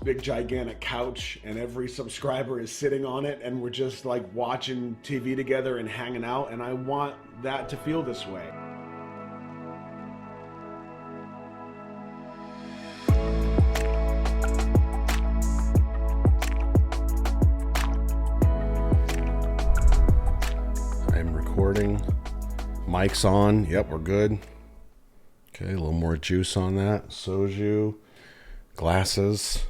big gigantic couch and every subscriber is sitting on it and we're just like watching TV together and hanging out, and I want that to feel this way. I'm recording. Mic's on. Yep, we're good. Okay, a little more juice on that. Soju, glasses,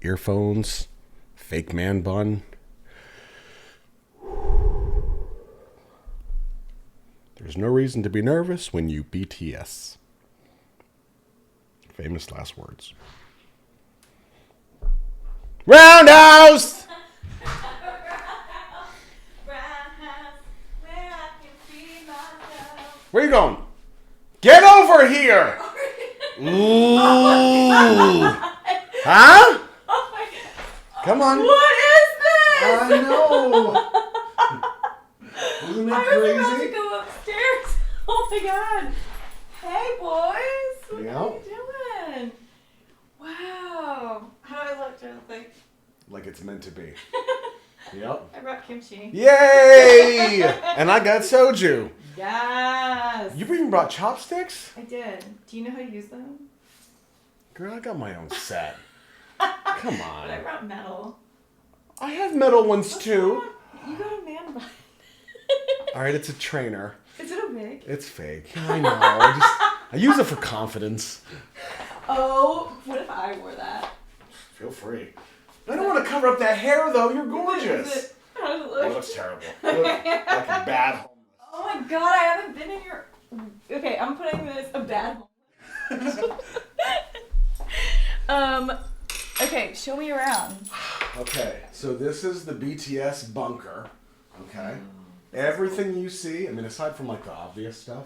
earphones, fake man bun. There's no reason to be nervous when you BTS. Famous last words. Roundhouse! Where you going? Get over here! Ooh. Huh? Oh my God. Come on. What is this? I know. Isn't it I was crazy? about to go upstairs. Oh my God. Hey boys. What are you doing? Wow. How do I look, Jonathan? Like it's meant to be. Yep. I brought kimchi. Yay! And I got soju. Yes. You even brought chopsticks? I did. Do you know how to use them? Girl, I got my own set. Come But I on. brought metal. I have metal ones What's too. wrong? You got a man bun. Alright, it's a trainer. Is it a wig? It's fake. I know. I use it for confidence. Oh, what if I wore that? Feel free. I don't want to cover up that hair though. You're gorgeous. How does it Oh, look? it looks terrible. You look like a bad homeless. Oh my God, I haven't been in your... Okay, I'm putting this a bad home. Okay, show me around. Okay, so this is the BTS bunker. Okay. Everything you see, I mean, aside from like the obvious stuff,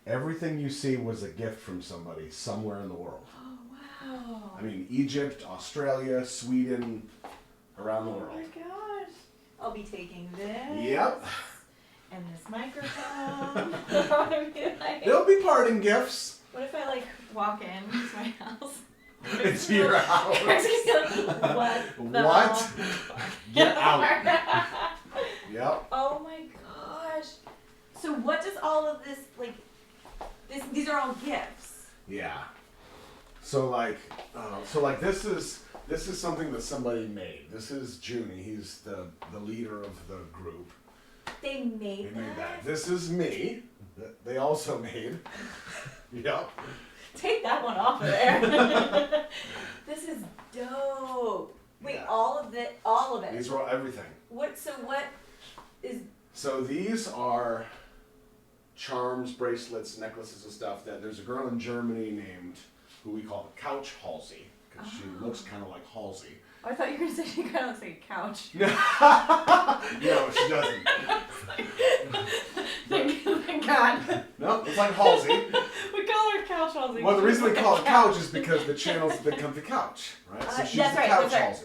everything you see was a gift from somebody somewhere in the world. Oh, wow. I mean, Egypt, Australia, Sweden, around the Oh world. my gosh. I'll be taking this. Yep. And this microphone. What if I, They'll be parting gifts. what if I like walk in to my house? It's your house. What? The What? Get out. Yep. Oh my gosh. So what does all of this, like, these are all gifts? Yeah. So like this is something that somebody made. This is Junie. He's the leader of the group. They made They made that. that? This is me. That they also made. Yep. Take that one off of there. This is dope. Wait, Yeah. all of it. These are all, everything. What is So these are charms, bracelets, necklaces, and stuff. That there's a girl in Germany named who we call the Couch Halsey because she looks kind of like Halsey. I thought you were going to say she kind of looks like a couch. No, she doesn't. Thank God. No, it's like Halsey. We call her couch Halsey. Well, the reason we She's call like it a couch is because the channel's the Comfy Couch, right? So she's that's the right, Couch that's right. Halsey.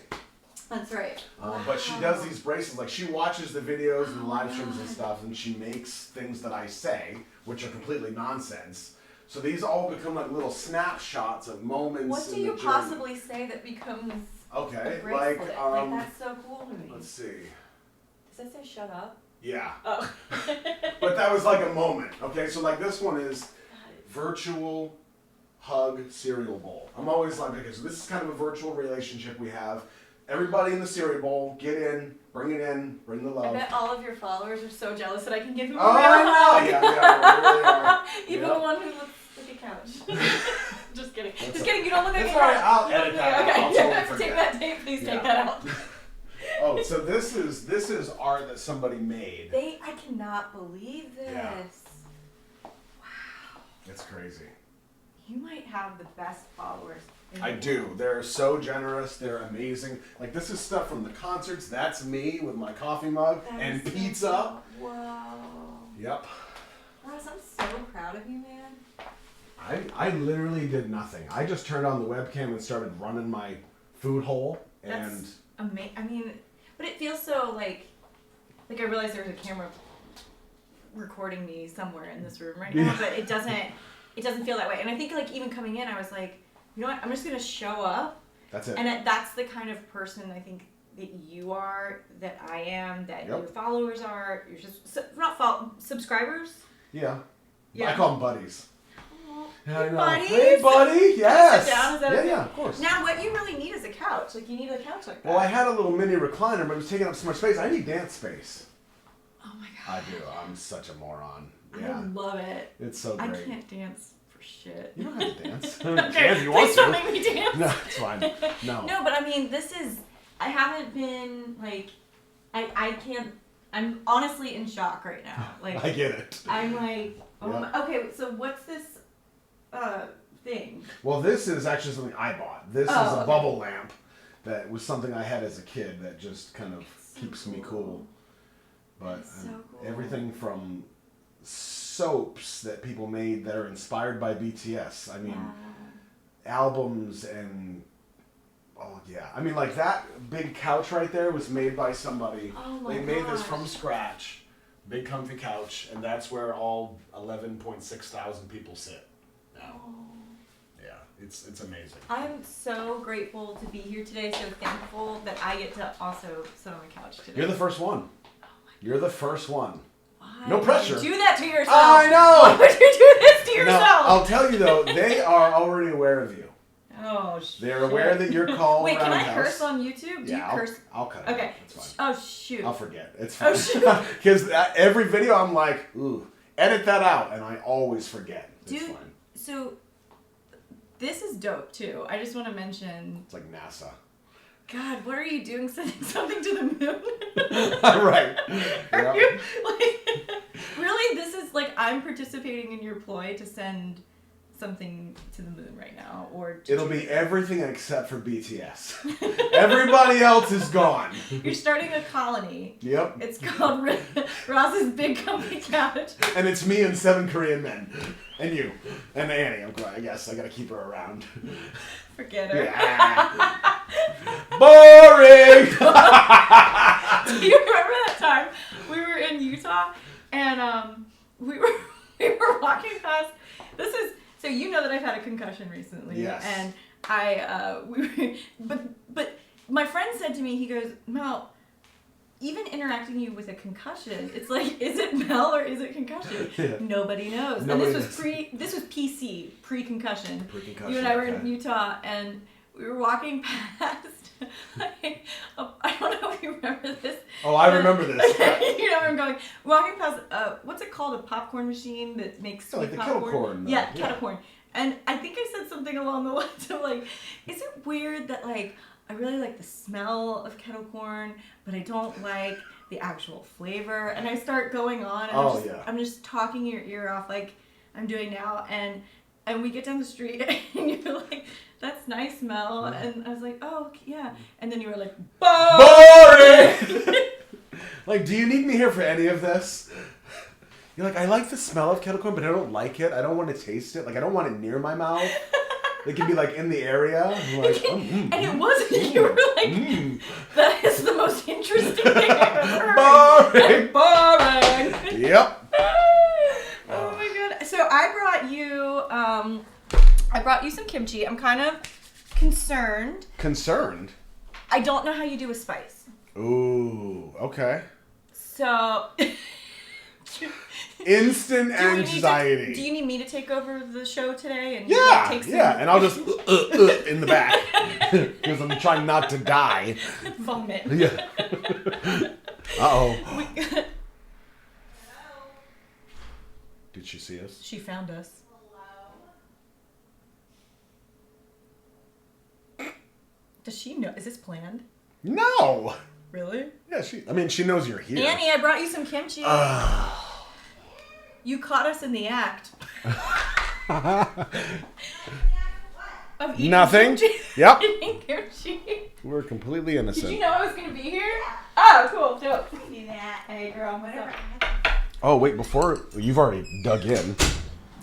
That's right. But she does these bracelets, like she watches the videos and live streams and stuff, and she makes things that I say, which are completely nonsense. So these all become like little snapshots of moments. What do in you the journey. possibly say that becomes Okay, a bracelet? like that's so cool to me. let's see. Does that say shut up? Yeah, Oh. but that was like a moment. Okay, so like this one is virtual hug cereal bowl. I'm always like, okay, so this is kind of a virtual relationship we have. Everybody in the cereal bowl, get in, bring the I love. bet all of your followers are so jealous that I can give them a Oh, real I know. hug. Yeah, we really are. Even Yep. the one who looks like a couch. Just kidding. Just kidding. You don't look like a That's all right, couch. I'll You don't edit look that like- out. I'll Okay. totally forget. Take that tape. Please Yeah. take that out. Oh, so this is art that somebody made. I cannot believe this. Yeah. Wow. It's crazy. You might have the best followers. in I the do. world. They're so generous. They're amazing. Like this is stuff from the concerts. That's me with my coffee mug That and is so pizza. cool. Whoa. Yep. Ross, I'm so proud of you, man. I literally did nothing. I just turned on the webcam and started running my food hole and That's amazing. I mean, but it feels so like I realize there's a camera recording me somewhere in this room right now, Yeah. but it doesn't feel that way. And I think like even coming in, I was like, you know what? I'm just gonna show up That's it. And that's the kind of person I think that you are, that I am, that your followers are. You're just subscribers. Yeah. Yeah. I call them buddies. Hey, buddies. Hey, buddy. Yes. Sit down. Is that okay? Yeah, of course. Now, what you really need is a couch. Like, you need a couch like that. Well, I had a little mini recliner, but it was taking up so much space. I need dance space. Oh my god. I do. I'm such a moron. Yeah. I love it. It's so great. I can't dance for shit. You don't have to dance. Okay, if you want please to. don't make me dance. No, it's fine. No. No, but I mean, I haven't been, like, I can't, I'm honestly in shock right now. Like, I get it. I'm like, okay, so what's this thing? Well, this is actually something I bought. This is a bubble lamp that was something I had as a kid that just kind of keeps me cool. But so cool. Everything from soaps that people made that are inspired by BTS. I mean, albums and I mean, like that big couch right there was made by somebody. Oh my They made this gosh. from scratch. Big comfy couch, and that's where all 11.6 thousand people sit now. Oh. Yeah, it's amazing. I'm so grateful to be here today, so thankful that I get to also sit on the couch today. You're the first one. You're the first one. Why No pressure. would you do that to yourself? I know! Why would you do this to yourself? Now, I'll tell you though, they are already aware of you. Oh, shit. They're aware that you're called Wait, can Roundhouse. I curse on YouTube? Do you curse? I'll cut it. Okay. It's fine. Oh, shoot. I'll forget. It's fine. Oh, shoot. Because every video I'm like, ooh, edit that out, and I always forget. It's Dude, fine. so this is dope too. I just want to mention. It's like NASA. God, what are you doing? Sending something to the moon? Right. Are you like really? This is like I'm participating in your ploy to send something to the moon right now, or It'll be everything except for BTS. Everybody else is gone. You're starting a colony. Yep. It's called Ross's Big Comfy Couch. And it's me and 7 Korean men. And you. And Annie, I guess. I gotta keep her around. Forget her. Yeah. Boring! Do you remember that time we were in Utah and we were walking past, so you know that I've had a concussion recently. Yes. And but my friend said to me, he goes, Mel, even interacting you with a concussion, it's like, is it Mel or is it concussion? Yeah. Nobody knows. Nobody and this was PC, pre-concussion. Pre-concussion. You and I were in Utah and we were walking past, I don't know if you remember this. Oh, I remember this. You know where I'm going. Walking past, what's it called? A popcorn machine that makes sweet like the popcorn? kettle corn. Yeah, kettle corn. And I think I said something along the lines of like, is it weird that like, I really like the smell of kettle corn, but I don't like the actual flavor. And I start going on, and I'm just talking your ear off like I'm doing now. And we get down the street, and you're like, that's nice, Mel. And I was like, oh, yeah. And then you were like, boring! Like, do you need me here for any of this? You're like, I like the smell of kettle corn, but I don't like it. I don't want to taste it. Like, I don't want it near my mouth. It can be like in the area. I'm like, and it wasn't. You were like, that is the most interesting thing I've ever heard. Boring. Yep. Oh my god. So I brought you some kimchi. I'm kind of concerned. Concerned? I don't know how you do a spice. Ooh, okay. So instant anxiety. Do you need me to take over the show today? And yeah, and I'll just in the back because I'm trying not to die. Vomit. Yeah. Uh-oh. Did she see us? She found us. Does she know? Is this planned? No. Really? Yeah, she knows you're here. Annie, I brought you some kimchi. You caught us in the act. Of eating Nothing. Kimchi. Yep. Eating kimchi. We're completely innocent. Did you know I was going to be here? Oh, cool. Dope. Do that. Hey, girl. Whatever. Oh, wait, you've already dug in.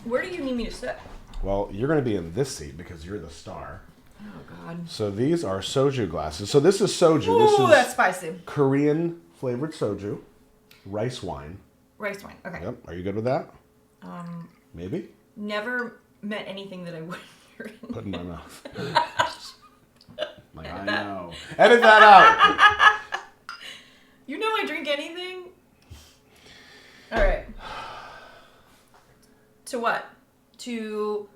Where do you need me to sit? Well, you're going to be in this seat because you're the star. Oh, God. So these are soju glasses. So this is soju. Ooh, this is that's spicy. Korean flavored soju. Rice wine. Rice wine. Okay. Yep. Are you good with that? Maybe? Never met anything that I wouldn't drink. Put in my mouth. Like, I know. Edit that out. You know I drink anything? All right. To what? To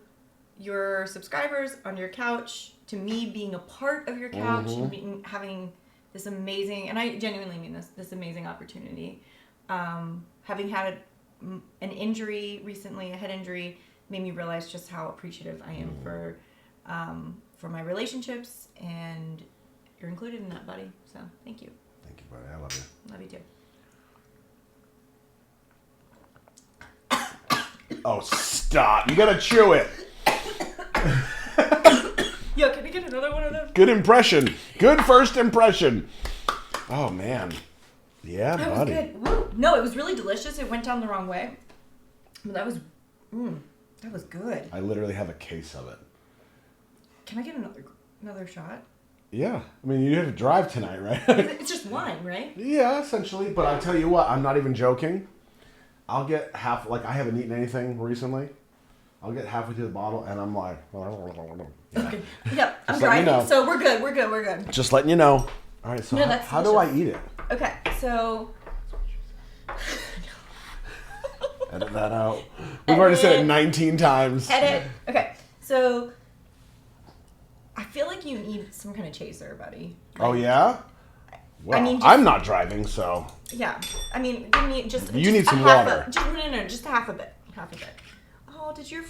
your subscribers on your couch, to me being a part of your couch, and having this amazing, and I genuinely mean this amazing opportunity. Having had an injury recently, a head injury, made me realize just how appreciative I am for my relationships, and you're included in that, buddy. So thank you. Thank you, buddy. I love you. Love you too. Oh, stop. You gotta chew it. Yo, can we get another one of those? Good impression. Good first impression. Oh, man. Yeah, That buddy. was good. Woo. No, it was really delicious. It went down the wrong way. But that was good. I literally have a case of it. Can I get another shot? Yeah. I mean, you have to drive tonight, right? It's just wine, right? Yeah, essentially. But I tell you what, I'm not even joking. I'll get half, like, I haven't eaten anything recently. I'll get halfway through the bottle, and I'm like... Yeah. Okay. Yep, I'm Just letting driving, you know. so we're good. Just letting you know. All right, so No, that's how do I delicious. eat it? Okay, so... Edit that out. We've already said it 19 times. Edit. Okay, so... I feel like you need some kind of chaser, buddy. Oh, yeah? Well, I mean, just- I'm not driving, so... Yeah, I mean, give me just... You just need some a half water. No, just a half a bit. Oh, did your...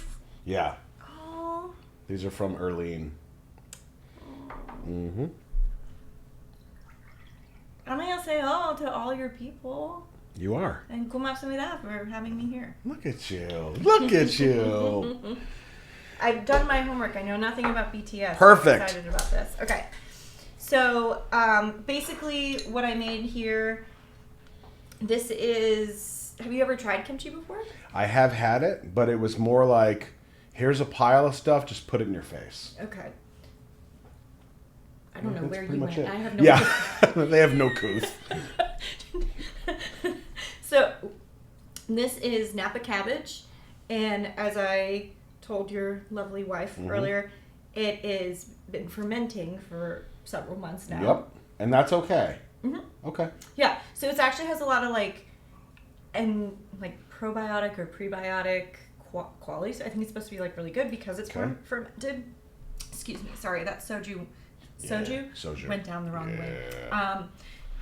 Yeah. Oh... These are from Erlene. Mm-hmm. I'm gonna say hello to all your people. You are. And kumapsamida for having me here. Look at you. Look at you. I've done my homework. I know nothing about BTS. Perfect. I'm excited about this. Okay. So, basically what I made here, this is... Have you ever tried kimchi before? I have had it, but it was more like, here's a pile of stuff, just put it in your face. Okay. I don't know That's where pretty you much went. it. I have no Yeah, they have no couth. So, this is Napa cabbage, and as I told your lovely wife earlier, it has been fermenting for several months now. Yep, and that's okay. Okay. Yeah, so it actually has a lot of probiotic or prebiotic qualities. I think it's supposed to be really good because it's fermented. Excuse me, sorry, that soju went down the wrong way.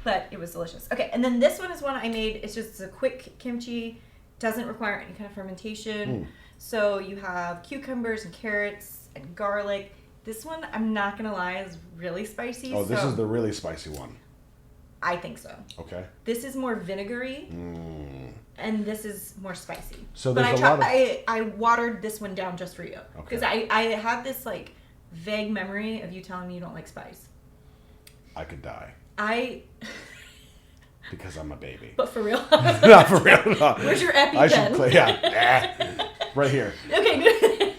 But it was delicious. Okay, and then this one is one I made. It's just a quick kimchi, doesn't require any kind of fermentation. So you have cucumbers and carrots and garlic. This one, I'm not gonna lie, is really spicy. Oh, this is the really spicy one. I think so. Okay. This is more vinegary, and this is more spicy. So but there's a lot of... I watered this one down just for you because Okay. I have this vague memory of you telling me you don't like spice. I could die because I'm a baby. But for real. Not for real. No. Where's your EpiPen? I should play. Yeah. Right here. Okay, good.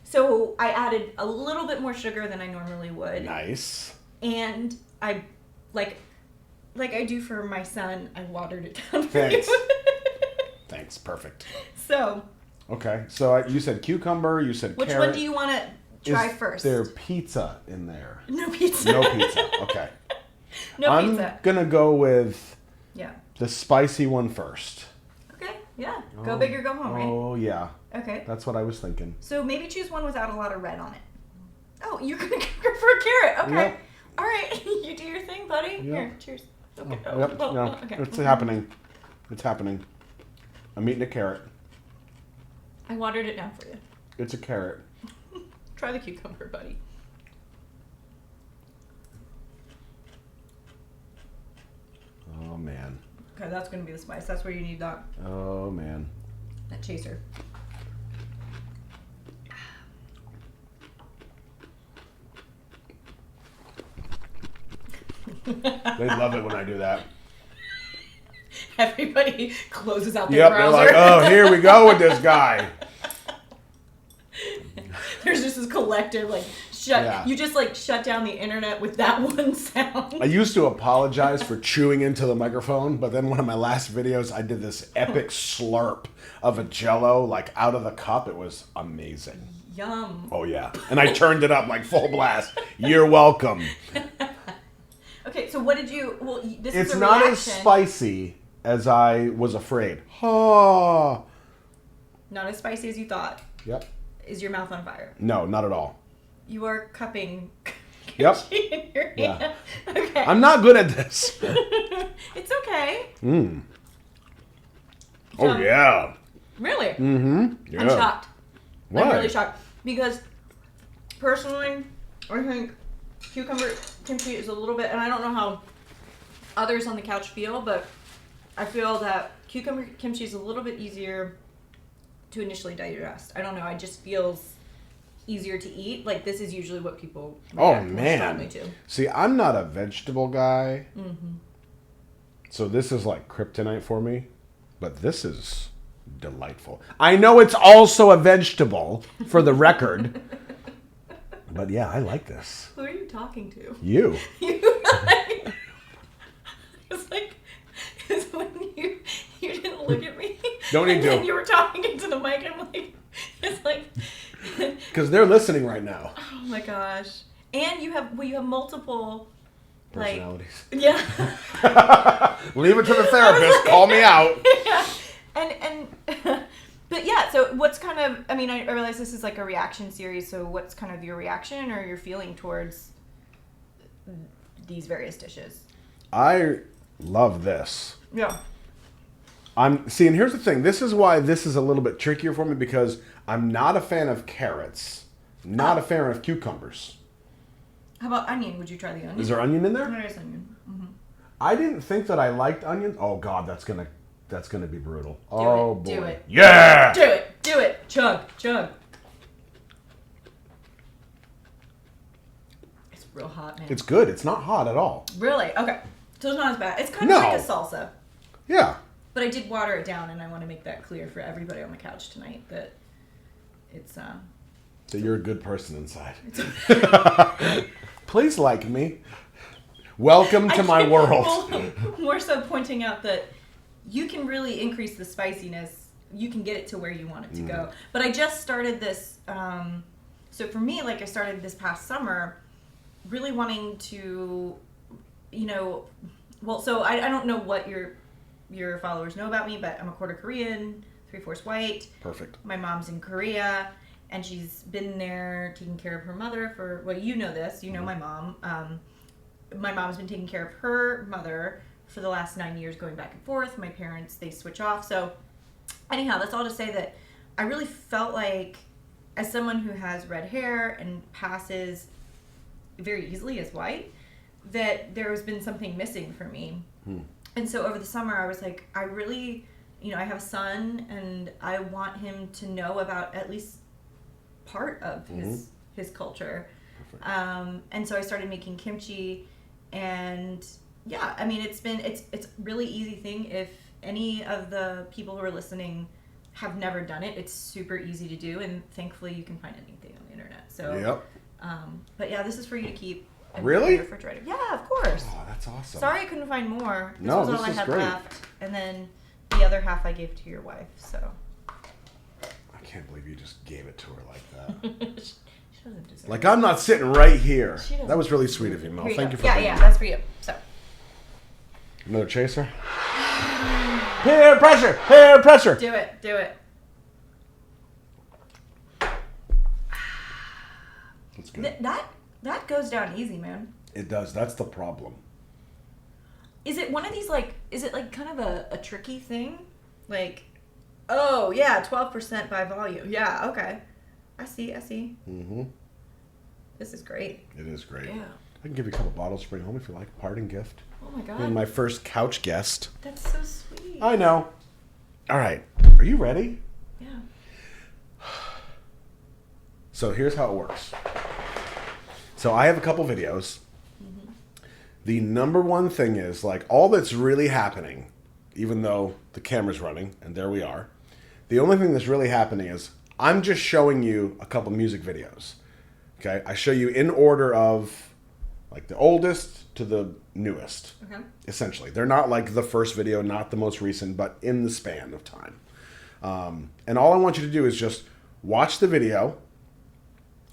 So I added a little bit more sugar than I normally would. Nice. And I, like I do for my son, I watered it down for Thanks. you. Thanks. Perfect. So. Okay. So you said cucumber. You said Which carrot. one do you want to try first? Is there pizza in there? No pizza. No pizza. Okay. No pizza. I'm gonna go with Yeah. the spicy one first. Okay. Yeah. Go big or go home, right? Oh yeah. Okay. That's what I was thinking. So maybe choose one without a lot of red on it. Oh, you're gonna go for a carrot. Okay. Yep. All right. You do your thing, buddy. Yep. Here. Cheers. Okay. Yep. No. Okay. It's happening. It's happening. I'm eating a carrot. I watered it down for you. It's a carrot. Try the cucumber, buddy. Oh man. Okay, that's gonna be the spice. That's where you need that Oh man. chaser. They love it when I do that. Everybody closes out their Yep, they're browser. like, oh, here we go with this guy. There's just this collective shut. Yeah. You just shut down the internet with that one sound. I used to apologize for chewing into the microphone, but then one of my last videos, I did this epic slurp of a Jell-O out of the cup. It was amazing. Yum. Oh, yeah. And I turned it up like full blast. You're welcome. Okay, so what did you... Well, this It's is a not reaction. as spicy as I was afraid. Oh. Not as spicy as you thought. Yep. Is your mouth on fire? No, not at all. You are cupping Yep. kimchi in your hand. Yeah. Okay. I'm not good at this. It's okay. Mm. So, Oh, yeah. Really? Mm-hmm. Yeah. I'm shocked. Why? I'm really shocked. Because, personally, I think cucumber kimchi is a little bit... And I don't know how others on the couch feel, but I feel that cucumber kimchi is a little bit easier to initially digest. I don't know. It just feels easier to eat. Like, this is usually what people react more strongly to. See, I'm not a vegetable guy. Mm-hmm. So this is like kryptonite for me. But this is delightful. I know it's also a vegetable, for the record. But yeah, I like this. Who are you talking to? You. It's like, it's when you didn't look at me. Don't need and to. then you were talking into the mic. I'm like, it's like. Because they're listening right now. Oh my gosh! And you have multiple Personalities. Like, yeah. Leave it to the therapist. Call me out. Yeah. And but yeah. So what's kind of? I mean, I realize this is like a reaction series. So what's kind of your reaction or your feeling towards these various dishes? I love this. Yeah. And here's the thing. This is why this is a little bit trickier for me because I'm not a fan of carrots. Not a fan of cucumbers. How about onion? Would you try the onion? Is there onion in there? There is onion. Mm-hmm. I didn't think that I liked onion. Oh God, that's gonna be brutal. Boy. Do it. Yeah. Do it. Chug. It's real hot, man. It's good. It's not hot at all. Really? Okay. So it's not as bad. It's kind of like a salsa. Yeah. But I did water it down, and I want to make that clear for everybody on the couch tonight that it's So you're a good person inside. Please like me. Welcome to my world. Well, more so pointing out that you can really increase the spiciness. You can get it to where you want it to go. But I just started this. So for me, like I started this past summer, really wanting to, well, so I don't know what your followers know about me, but I'm a quarter Korean, 3/4 white. Perfect. My mom's in Korea, and she's been there taking care of her mother for, well, you know this, my mom. My mom's been taking care of her mother for the last 9 years, going back and forth. My parents, they switch off. So anyhow, that's all to say that I really felt like, as someone who has red hair and passes very easily as white, that there has been something missing for me. And so over the summer, I was like, I really, I have a son, and I want him to know about at least part of his culture. And so I started making kimchi, and yeah, I mean, it's a really easy thing. If any of the people who are listening have never done it, it's super easy to do, and thankfully you can find anything on the internet. So, yep. But yeah, this is for you to keep. Really? In your refrigerator. Yeah, of course. Oh, that's awesome. Sorry I couldn't find more. This No, was this all I is had great. left. And then the other half I gave to your wife, so. I can't believe you just gave it to her like that. She doesn't deserve Like, it. I'm not sitting right here. She doesn't That was really sweet of you, Mel. Here Thank go. you for Yeah, that's for you. So. Another chaser? Peer pressure! Peer pressure! Do it. That's good. That goes down easy, man. It does. That's the problem. Is it one of these, like, is it like kind of a tricky thing? Like, oh, yeah, 12% by volume. Yeah, okay. I see. Mm-hmm. This is great. It is great. Yeah. I can give you a couple bottles to bring home if you like. Parting gift. Oh, my God. And my first couch guest. That's so sweet. I know. All right. Are you ready? Yeah. So here's how it works. So I have a couple videos. The number one thing is, like, all that's really happening, even though the camera's running, and there we are, the only thing that's really happening is I'm just showing you a couple music videos. Okay? I show you in order of, like, the oldest to the newest, essentially. They're not like the first video, not the most recent, but in the span of time. And all I want you to do is just watch the video,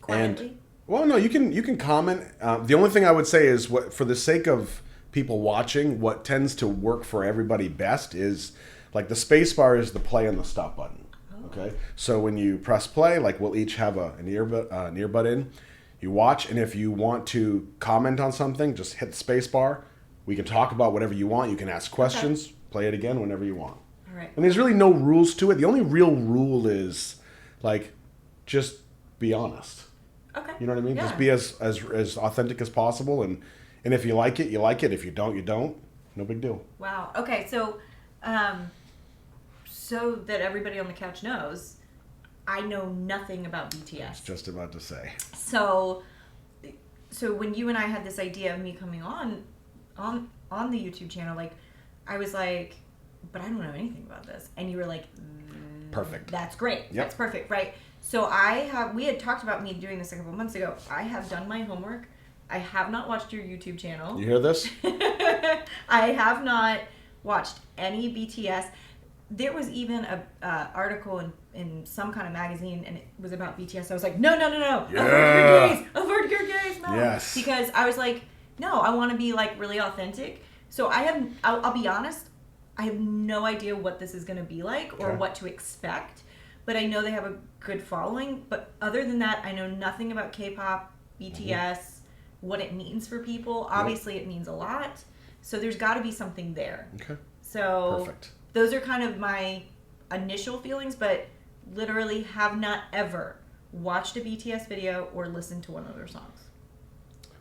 Quietly? Well, no, you can comment. The only thing I would say is, what for the sake of people watching, what tends to work for everybody best is like the space bar is the play and the stop button. Okay, so when you press play, like we'll each have an earbud in. You watch, and if you want to comment on something, just hit the space bar. We can talk about whatever you want. You can ask questions. Play it again whenever you want. All right. And there's really no rules to it. The only real rule is like just be honest. Okay. You know what I mean? Yeah. Just be as authentic as possible, and if you like it, you like it. If you don't, you don't. No big deal. Wow. Okay, so so that everybody on the couch knows, I know nothing about BTS. Just about to say. So when you and I had this idea of me coming on the YouTube channel, like I was like, but I don't know anything about this, and you were like, Perfect. That's great. Yep. That's perfect, right? So we had talked about me doing this a couple months ago. I have done my homework. I have not watched your YouTube channel. You hear this? I have not watched any BTS. There was even a article in some kind of magazine, and it was about BTS. I was like, no. Yeah. Avert your gaze, no. Yes. Because I was like, no, I want to be like really authentic. So I'll be honest, I have no idea what this is going to be like or what to expect. But I know they have a good following. But other than that, I know nothing about K-pop, BTS, what it means for people. Obviously, it means a lot. So there's got to be something there. Okay. So Perfect. Those are kind of my initial feelings, but literally have not ever watched a BTS video or listened to one of their songs.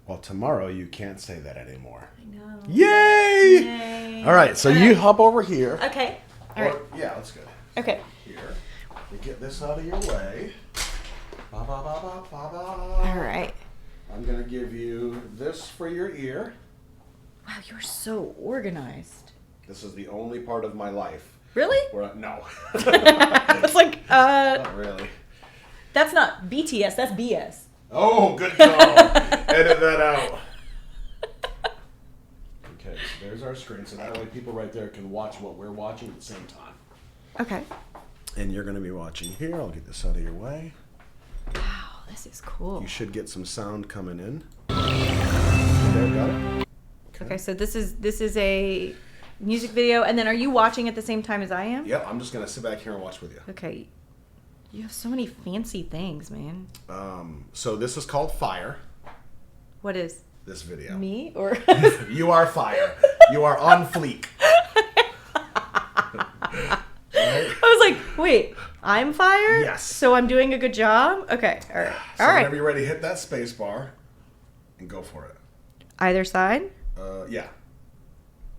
Well, tomorrow you can't say that anymore. I know. Yay! All right, so you hop over here. Okay. All right. Yeah, that's good. Okay. Here. We get this out of your way. Ba, ba, ba, ba, ba, ba. All right. I'm going to give you this for your ear. Wow, you're so organized. This is the only part of my life. Really? Where no. I was like, Not really. That's not BTS, that's BS. Oh, good call. Edit that out. Okay, so there's our screen. So that way people right there can watch what we're watching at the same time. Okay. And you're going to be watching here. I'll get this out of your way. Wow, this is cool. You should get some sound coming in. There, got it? Okay, so this is a music video, and then are you watching at the same time as I am? Yep, I'm just going to sit back here and watch with you. Okay. You have so many fancy things, man. So this is called Fire. What is? This video. Me or? You are fire. You are on fleek. Right? I was like, wait, I'm fire? Yes. So I'm doing a good job? Okay, all right. So All right. whenever you're ready, hit that space bar and go for it. Either side? Yeah.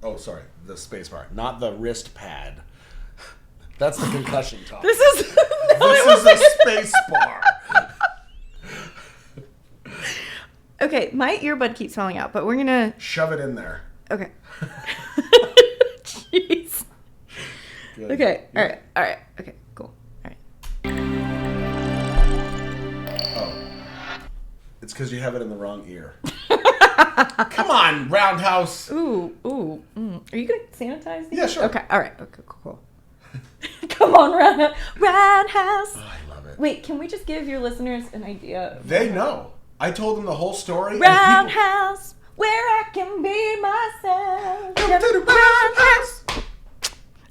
Oh, sorry. The space bar, not the wrist pad. That's the concussion talk. This is no, This is a space bar. Okay, my earbud keeps falling out, but we're gonna Shove it in there. Okay. Jeez. Good. Okay. All right. Okay. Cool. All right. Oh. It's because you have it in the wrong ear. Come on, Roundhouse. Ooh. Are you gonna sanitize these? Yeah, sure. Okay. All right. Okay. Cool. Come on, Roundhouse. Oh, I love it. Wait, can we just give your listeners an idea? They know. I told them the whole story. and Roundhouse, where I can be myself. Come to the Roundhouse.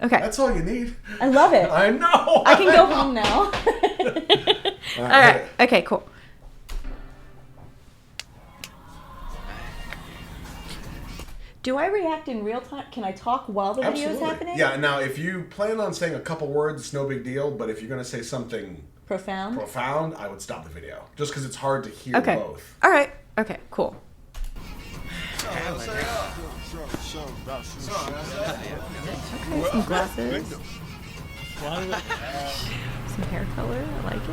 Okay. That's all you need. I love it. I know. I can go home now. All right. Okay, cool. Do I react in real time? Can I talk while the video is happening? Yeah, now if you plan on saying a couple words, it's no big deal. But if you're going to say something profound, I would stop the video. Just because it's hard to hear both. All right. Okay, cool. Okay, some glasses. Some hair color. I like it.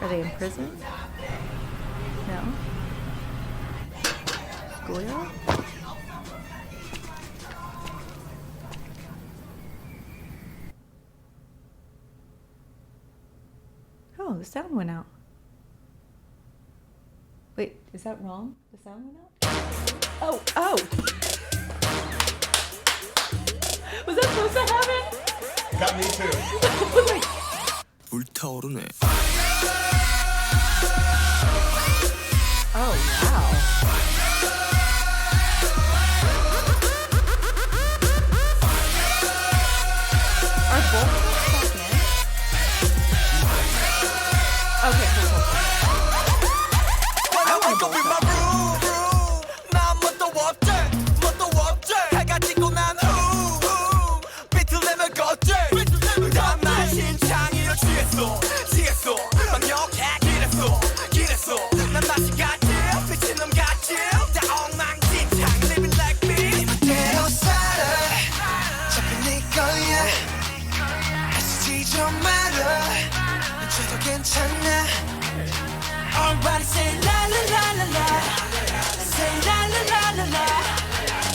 Are they in prison? No. Schoolyard? Oh, the sound went out. Wait, is that wrong? The sound went out? Oh! Was that supposed to happen? Got me too. 불타오르네. Oh, wow. Are both of them men? Okay, cool. I want to Everybody say la la la la la. Say la la la la la.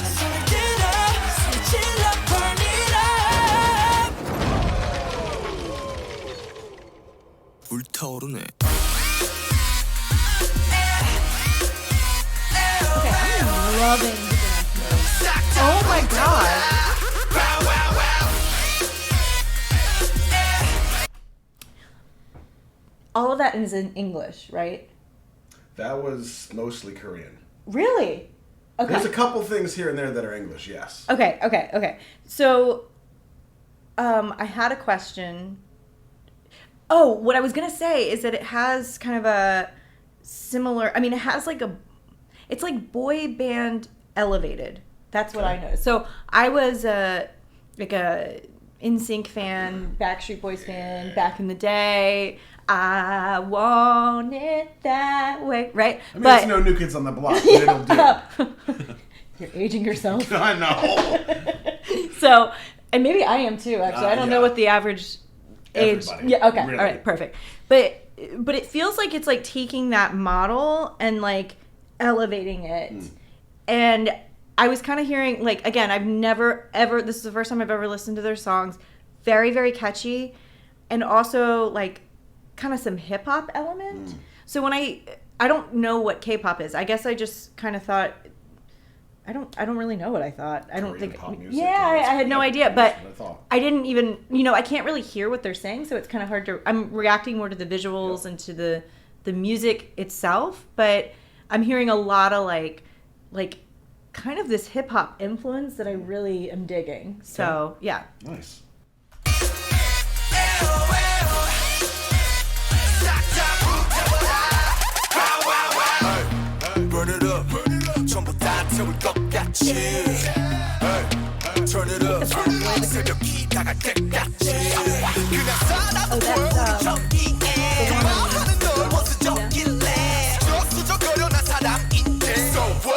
So get up, chill up, burn it up. 불타오르네. Okay, I'm loving the dance moves. Oh my god. All of that is in English, right? That was mostly Korean. Really? Okay. There's a couple things here and there that are English, yes. Okay. So, I had a question. Oh, what I was gonna say is that it has kind of a similar. I mean, it has like it's like boy band elevated. That's what I noticed. So I was like a NSYNC fan, Backstreet Boys fan back in the day. I want it that way, right? I mean, it's no New Kids on the Block, but it'll do. You're aging yourself. I know. So, and maybe I am too, actually. I don't know yeah. what the average age. Everybody. Yeah, okay. Really. All right, perfect. But it feels like it's like taking that model and like elevating it. And I was kind of hearing, like, again, I've never ever, this is the first time I've ever listened to their songs. Very, very catchy. And also, like, kind of some hip hop element. So when I don't know what K-pop is. I guess I just kind of thought, I don't really know what I thought. I don't Korean think. pop music, Yeah, I had no idea, but That's what I thought. I didn't even, I can't really hear what they're saying, so it's kind of hard to. I'm reacting more to the visuals and to the music itself, but I'm hearing a lot of like kind of this hip hop influence that I really am digging. So yeah. Nice. Burn it up. 전부 다 태울 것 같이. Turn it up. 새벽이 다갈 때까지. 그냥 살아도 우리 정기에. 하는 널 원수적일래. 수적거려 난 사람인데. So what?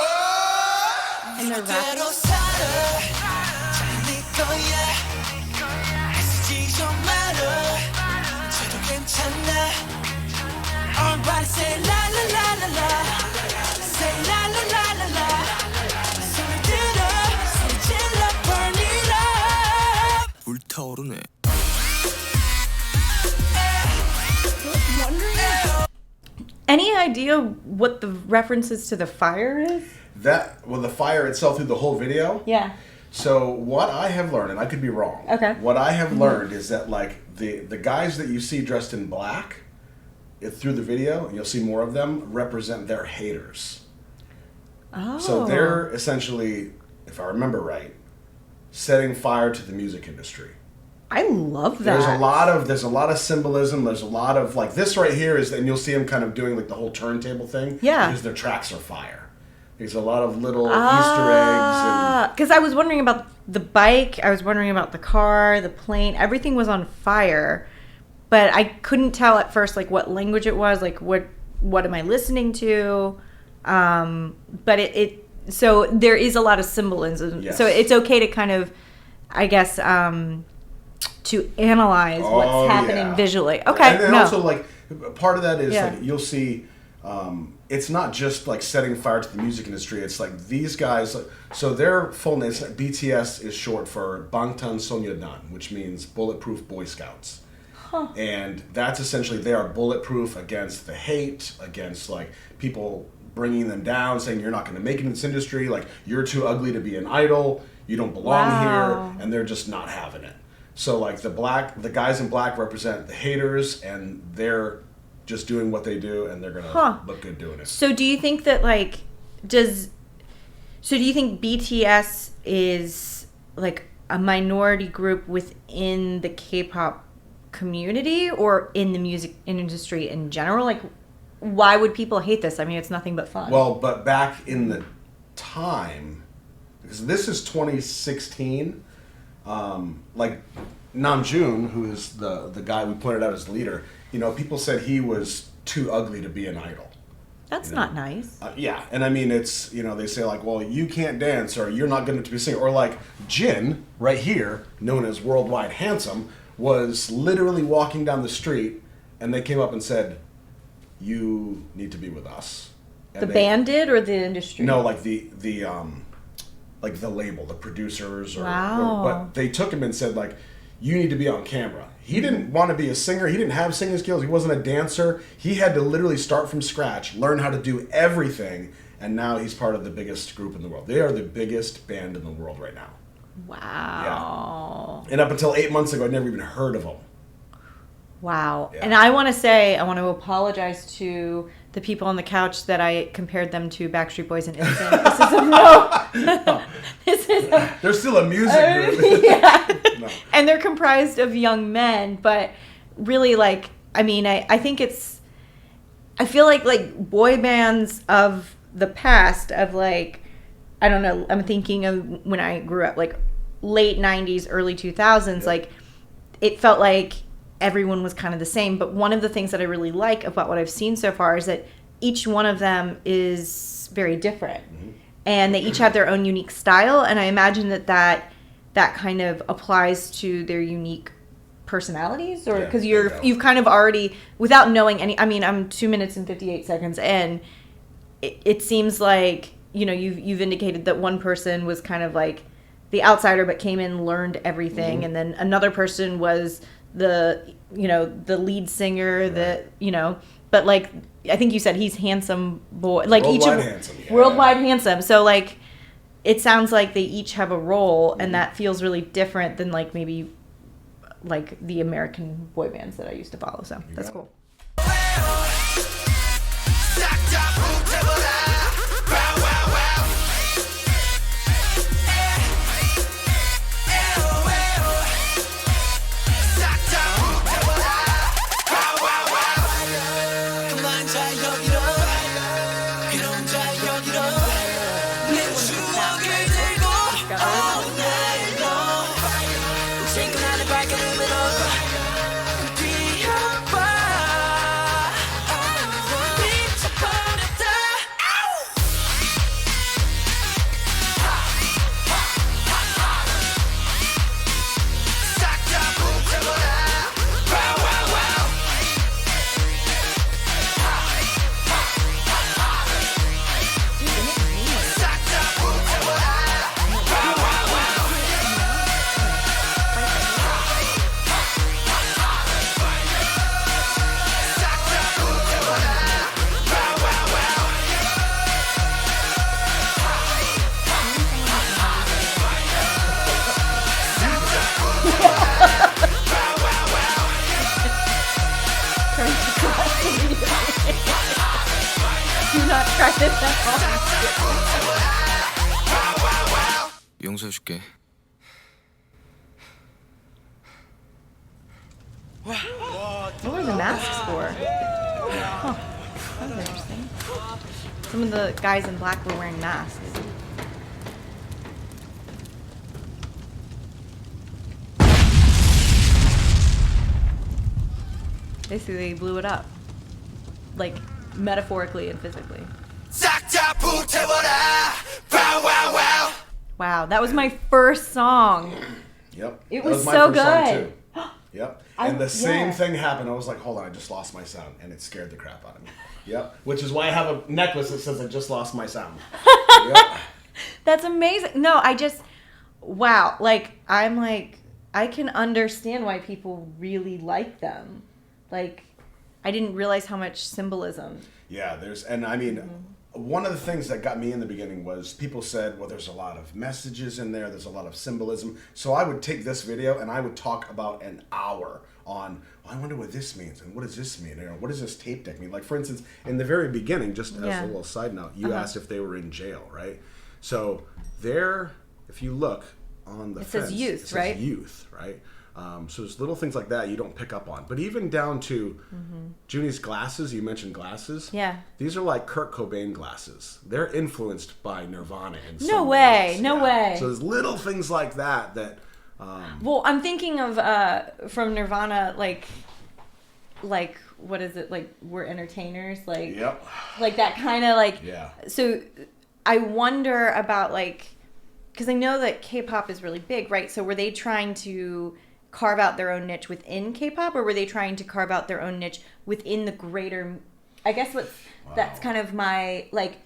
And they're rapping. 그대로 살아. 잘네 거야. 애쓰지 좀 말아. 저도 괜찮아. Everybody say la la la la la. Say la la la la la. So get up, so chill up, burn it up. 불타오르네. Any idea what the references to the fire is? The fire itself through the whole video. Yeah. So what I have learned, and I could be wrong. Okay. What I have learned is that like the guys that you see dressed in black, through the video, and you'll see more of them, represent their haters. Oh. So they're essentially, if I remember right, setting fire to the music industry. I love that. There's a lot of symbolism. There's a lot of like this right here is, and you'll see them kind of doing like the whole turntable thing. Yeah. Because their tracks are fire. There's a lot of little Easter eggs. Because I was wondering about the bike, I was wondering about the car, the plane. Everything was on fire, but I couldn't tell at first like what language it was, like what am I listening to? But it so there is a lot of symbolism. Yes. So it's okay to kind of, I guess, to analyze what's happening visually. Okay, And then no. also like part of that is Yeah. like you'll see. It's not just like setting fire to the music industry. It's like these guys. So their full name, BTS, is short for Bangtan Sonyeondan, which means Bulletproof Boy Scouts. And that's essentially they are bulletproof against the hate, against like people bringing them down, saying you're not going to make it in this industry. Like you're too ugly to be an idol. You don't belong Wow. here, and they're just not having it. So like the guys in black represent the haters, and they're just doing what they do, and they're gonna look good doing it. So do you think that like do you think BTS is like a minority group within the K-pop community or in the music industry in general? Like, why would people hate this? I mean, it's nothing but fun. Well, but back in the time, because this is 2016, like Namjoon, who is the guy we pointed out as leader, you know, people said he was too ugly to be an idol. That's you know? not nice. Yeah, and I mean, it's, you know, they say like, well, you can't dance, or you're not going to be a singer, or like Jin, right here, known as Worldwide Handsome, was literally walking down the street, and they came up and said, you need to be with us. And The band did, or the industry? No, like the like the label, the producers, or Wow. but they took him and said like, you need to be on camera. He didn't want to be a singer. He didn't have singing skills. He wasn't a dancer. He had to literally start from scratch, learn how to do everything, and now he's part of the biggest group in the world. They are the biggest band in the world right now. Wow. Yeah. And up until 8 months ago, I'd never even heard of them. Wow. Yeah. And I want to apologize to the people on the couch that I compared them to Backstreet Boys and NSYNC. This is this is They're still a music group. yeah. No. And they're comprised of young men, but really, like, I mean, I think I feel like boy bands of the past, of like, I don't know, I'm thinking of when I grew up, like late 90s, early 2000s, like it felt like everyone was kind of the same. But one of the things that I really like about what I've seen so far is that each one of them is very different. Mm-hmm. And they each have their own unique style. And I imagine that kind of applies to their unique personalities, or because you've kind of already, without knowing any, I mean, I'm 2 minutes and 58 seconds in, it seems like, you know, you've indicated that one person was kind of like the outsider but came in, learned everything, mm-hmm. and then another person was the lead singer, but like I think you said he's handsome boy, like worldwide handsome. So like it sounds like they each have a role, and that feels really different than like maybe like the American boy bands that I used to follow. So that's cool. 용서해줄게. What were the masks for? Huh. That was interesting. Some of the guys in black were wearing masks. Basically, they blew it up. Like, metaphorically and physically. Wow, that was my first song. Yep. It was so good. Yep. And the same thing happened. I was like, hold on, I just lost my sound. And it scared the crap out of me. Yep. Which is why I have a necklace that says I just lost my sound. Yep. That's amazing. No, wow. Like, I can understand why people really like them. Like, I didn't realize how much symbolism. Yeah, and I mean, one of the things that got me in the beginning was people said, well, there's a lot of messages in there, there's a lot of symbolism. So I would take this video and I would talk about an hour on, well, I wonder what this means and what does this mean? You know, what does this tape deck mean? Like, for instance, in the very beginning, just as a little side note, you asked if they were in jail, right? So there, if you look on the fence, says youth, it says right? youth, right? So there's little things like that you don't pick up on. But even down to Junie's glasses, you mentioned glasses. Yeah. These are like Kurt Cobain glasses. They're influenced by Nirvana in some No way, ways. no way. So there's little things like that. Well, I'm thinking of from Nirvana, like what is it? Like, we're entertainers, like Yep. like that kind of like. Yeah. So I wonder about like, because I know that K-pop is really big, right? So were they trying to carve out their own niche within K-pop, or were they trying to carve out their own niche within the greater? I guess that's kind of my like,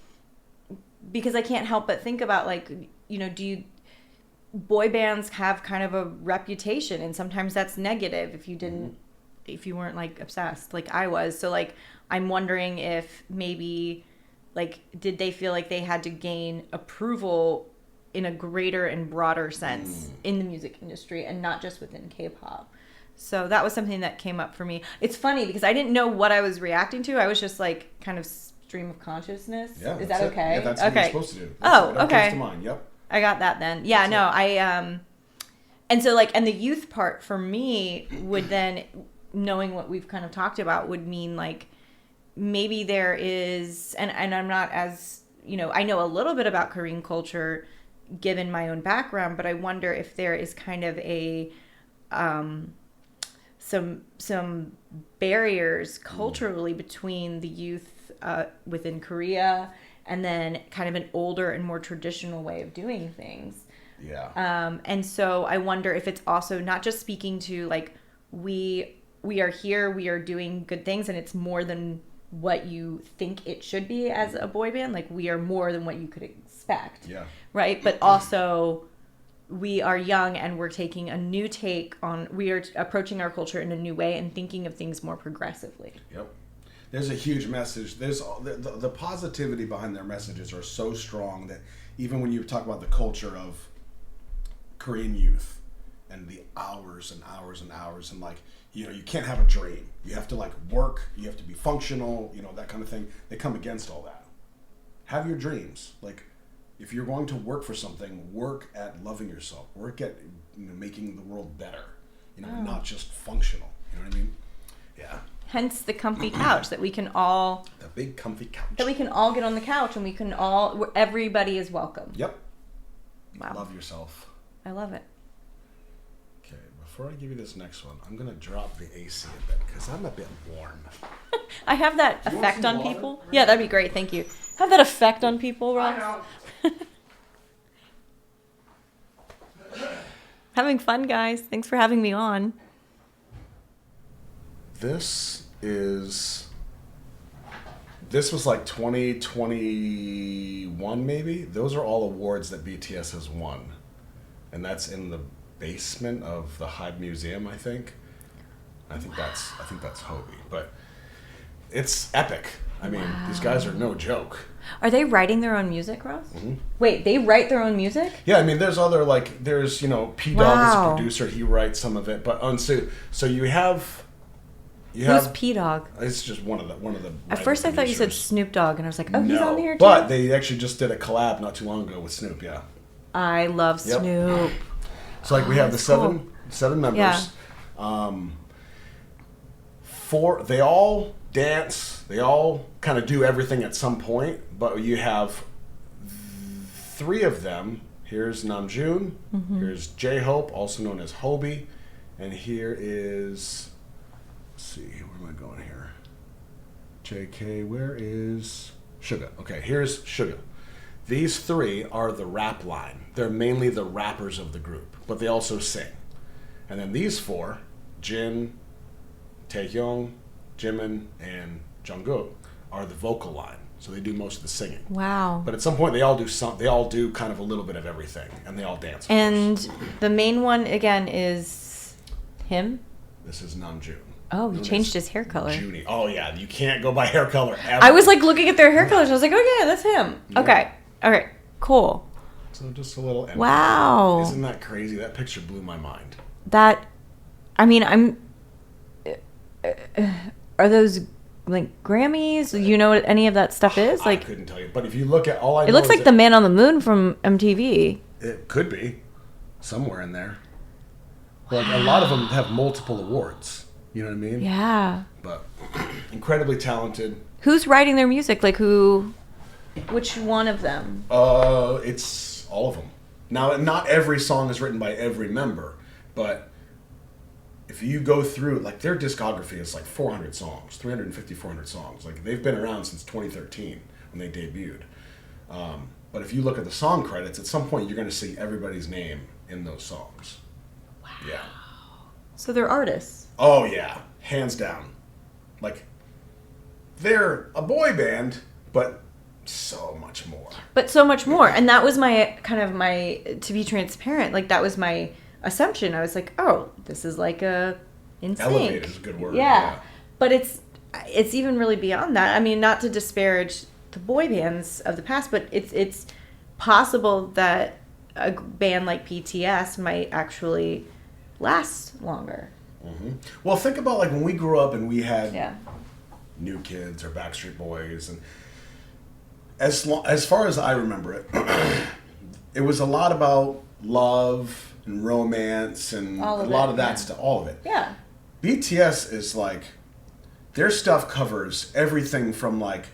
because I can't help but think about like, you know, boy bands have kind of a reputation, and sometimes that's negative if you weren't like obsessed like I was. So like, I'm wondering if maybe like, did they feel like they had to gain approval in a greater and broader sense in the music industry and not just within K-pop? So that was something that came up for me. It's funny because I didn't know what I was reacting to. I was just like kind of stream of consciousness. Yeah. Is that okay? Yeah, that's what you're supposed to do. Oh, Whatever okay. comes to mind. Yep. I got that then. Yeah, no, and so like, and the youth part for me would then, knowing what we've kind of talked about, would mean like, maybe there is, and I'm not as, you know, I know a little bit about Korean culture given my own background, but I wonder if there is kind of a, some barriers culturally between the youth within Korea and then kind of an older and more traditional way of doing things. Yeah. And so I wonder if it's also not just speaking to like, we are here, we are doing good things, and it's more than what you think it should be as a boy band. Like, we are more than what you could expect. Yeah. Right? But also, we are young and we're taking a new take on, we are approaching our culture in a new way and thinking of things more progressively. Yep. There's a huge message. There's the positivity behind their messages are so strong that even when you talk about the culture of Korean youth and the hours and hours and hours, and like, you know, you can't have a dream. You have to like work, you have to be functional, you know, that kind of thing. They come against all that. Have your dreams. Like, if you're going to work for something, work at loving yourself. Work at, you know, making the world better. You know, not just functional. You know what I mean? Yeah. Hence the comfy couch that we can all, The big comfy couch. that we can all get on the couch and we can all, where everybody is welcome. Yep. Wow. Love yourself. I love it. Okay, before I give you this next one, I'm going to drop the AC a bit because I'm a bit warm. I have that you want effect some on water? people. Yeah, that'd be great. Thank you. Have that effect on people, Ross. Having fun, guys. Thanks for having me on. This was like 2021 maybe. Those are all awards that BTS has won. And that's in the basement of the Hyde Museum, I think. I think that's Hobie, but it's epic. I mean, these guys are no joke. Are they writing their own music, Ross? Mm-hmm. Wait, they write their own music? Yeah, I mean, there's other like there's, you know, P Dog is a Wow. producer. He writes some of it, but so you have Who's P Dog? It's just one of the. At first, I thought you said producers. Snoop Dogg, and I was like, oh, he's No, on here too. but they actually just did a collab not too long ago with Snoop. Yeah. I love Yep. Snoop. So like we have the that's cool. seven members. Yeah. They all dance. They all kind of do everything at some point. But you have three of them. Here's Namjoon. Mm-hmm. Here's J-Hope, also known as Hobie, and here is. Let's see, where am I going here? JK, where is Suga? Okay, here's Suga. These three are the rap line. They're mainly the rappers of the group, but they also sing. And then these four, Jin, Taehyung, Jimin, and Jungkook, are the vocal line. So they do most of the singing. Wow. But at some point, they all do kind of a little bit of everything, and they all dance. of course. And the main one, again, is him? This is Namjoon. Oh, he changed his hair color. Junie. Oh yeah, you can't go by hair color ever. I was like looking at their hair colors. I was like, oh yeah, that's him. Yeah. Okay. All right. Cool. So just a little empty. Wow. Isn't that crazy? That picture blew my mind. I mean, are those like Grammys? Do you know what any of that stuff is? I Like, couldn't tell you. But if you look at all I know it looks is like that the Man on the Moon from MTV. it could be somewhere in there. Like a lot of them have multiple awards. You know what I mean? Yeah. But incredibly talented. Who's writing their music? Like who? Which one of them? It's all of them. Now, not every song is written by every member, but if you go through, like, their discography is like 400 songs, 350, 400 songs. Like, they've been around since 2013 when they debuted. But if you look at the song credits, at some point you're going to see everybody's name in those songs. Wow. Yeah. So they're artists. Oh, yeah. Hands down. Like, they're a boy band, but so much more. But so much more. And that was my, to be transparent, like, that was my assumption. I was like, oh, this is like a NSYNC. Elevated is a good word. Yeah. But it's even really beyond that. I mean, not to disparage the boy bands of the past, but it's possible that a band like BTS might actually last longer. Mm-hmm. Well, think about, like, when we grew up and we had Yeah. New Kids or Backstreet Boys, and as far as I remember it, it was a lot about love and romance and All a of lot it, of that yeah. stuff, all of it. Yeah. BTS is like, their stuff covers everything from, like,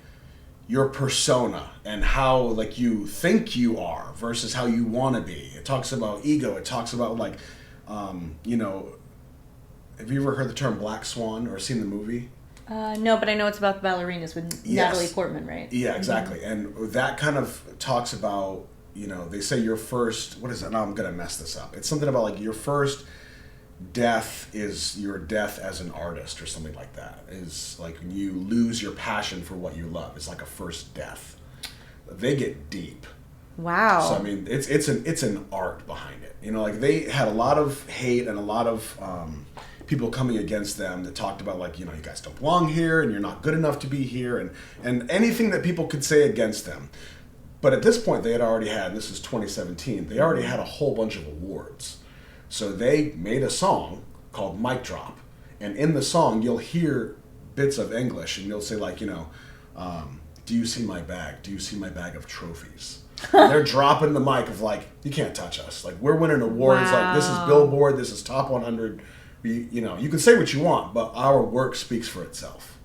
your persona and how, like, you think you are versus how you want to be. It talks about ego. It talks about, like, you know, have you ever heard the term Black Swan or seen the movie? No, but I know it's about the ballerinas with Yes. Natalie Portman, right? Yeah, exactly. And that kind of talks about, you know, they say your first, what is it? No, I'm going to mess this up. It's something about, like, your first death is your death as an artist or something like that. Is like when you lose your passion for what you love. It's like a first death. They get deep. Wow. So I mean, it's an art behind it. You know, like, they had a lot of hate and a lot of people coming against them that talked about, like, you know, you guys don't belong here and you're not good enough to be here, and anything that people could say against them. But at this point, they had already had, and this is 2017, they already had a whole bunch of awards. So they made a song called Mic Drop, and in the song you'll hear bits of English, and you'll say, like, you know, do you see my bag? Do you see my bag of trophies? And they're dropping the mic of, like, you can't touch us. Like, we're winning awards. Like, this is Billboard. This is Top 100. You know, you can say what you want, but our work speaks for itself.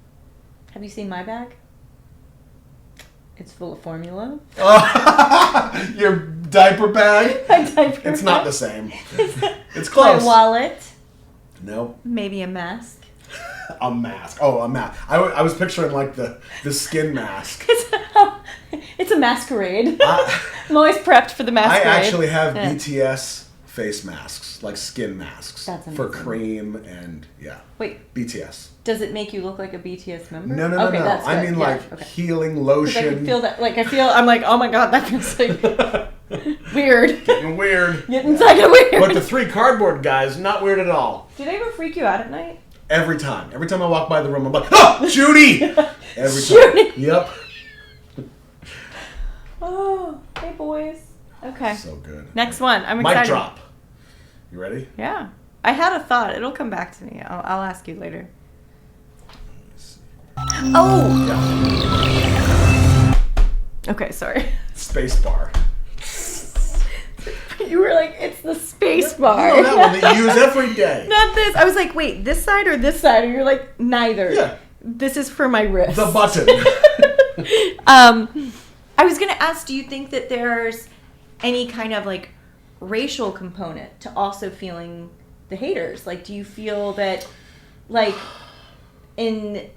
Have you seen my bag? It's full of formula. Your diaper bag? My diaper It's bag. not the same. It's My close. wallet. Nope. Maybe a mask. A mask. Oh, a mask. I was picturing, like, the skin mask. It's a masquerade. I I'm always prepped for the masquerade. actually have Yeah. BTS face masks, like skin masks. That's for amazing. cream and, yeah. Wait, BTS. does it make you look like a BTS member? No. Okay, that's I good. mean, Yeah, like, okay. healing 'Cause lotion. I can feel that. Like, I'm like, oh my god, that feels like weird. Getting weird. Getting kind of weird. But the 3 cardboard guys, not weird at all. Do they ever freak you out at night? Every time. Every time I walk by the room, I'm like, oh, Judy! Every Judy! time. Yep. Oh, hey boys. Okay. So good. Next one. I'm excited. Mic drop. You ready? Yeah. I had a thought. It'll come back to me. I'll ask you later. Oh! Yeah. Okay, sorry. Space bar. You were like, it's the space bar. You know that one that you use every day. Not this. I was like, wait, this side or this side? And you're like, neither. Yeah. This is for my wrist. The button. I was going to ask, do you think that there's any kind of, like, racial component to also feeling the haters? Like, do you feel that, like, in,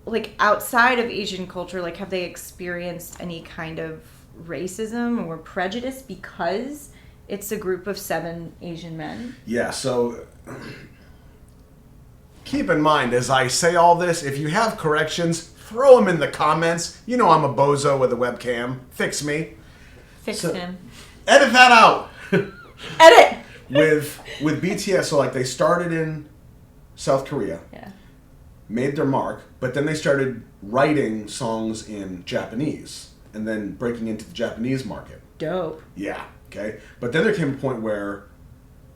like, outside of Asian culture, like, have they experienced any kind of racism or prejudice because it's a group of 7 Asian men? Yeah, so keep in mind, as I say all this, if you have corrections, throw them in the comments. You know I'm a bozo with a webcam. Fix me. Fix So- him. Edit that out. Edit! with BTS, so, like, they started in South Korea. Yeah. made their mark, but then they started writing songs in Japanese and then breaking into the Japanese market. Dope. Yeah, okay. But then there came a point where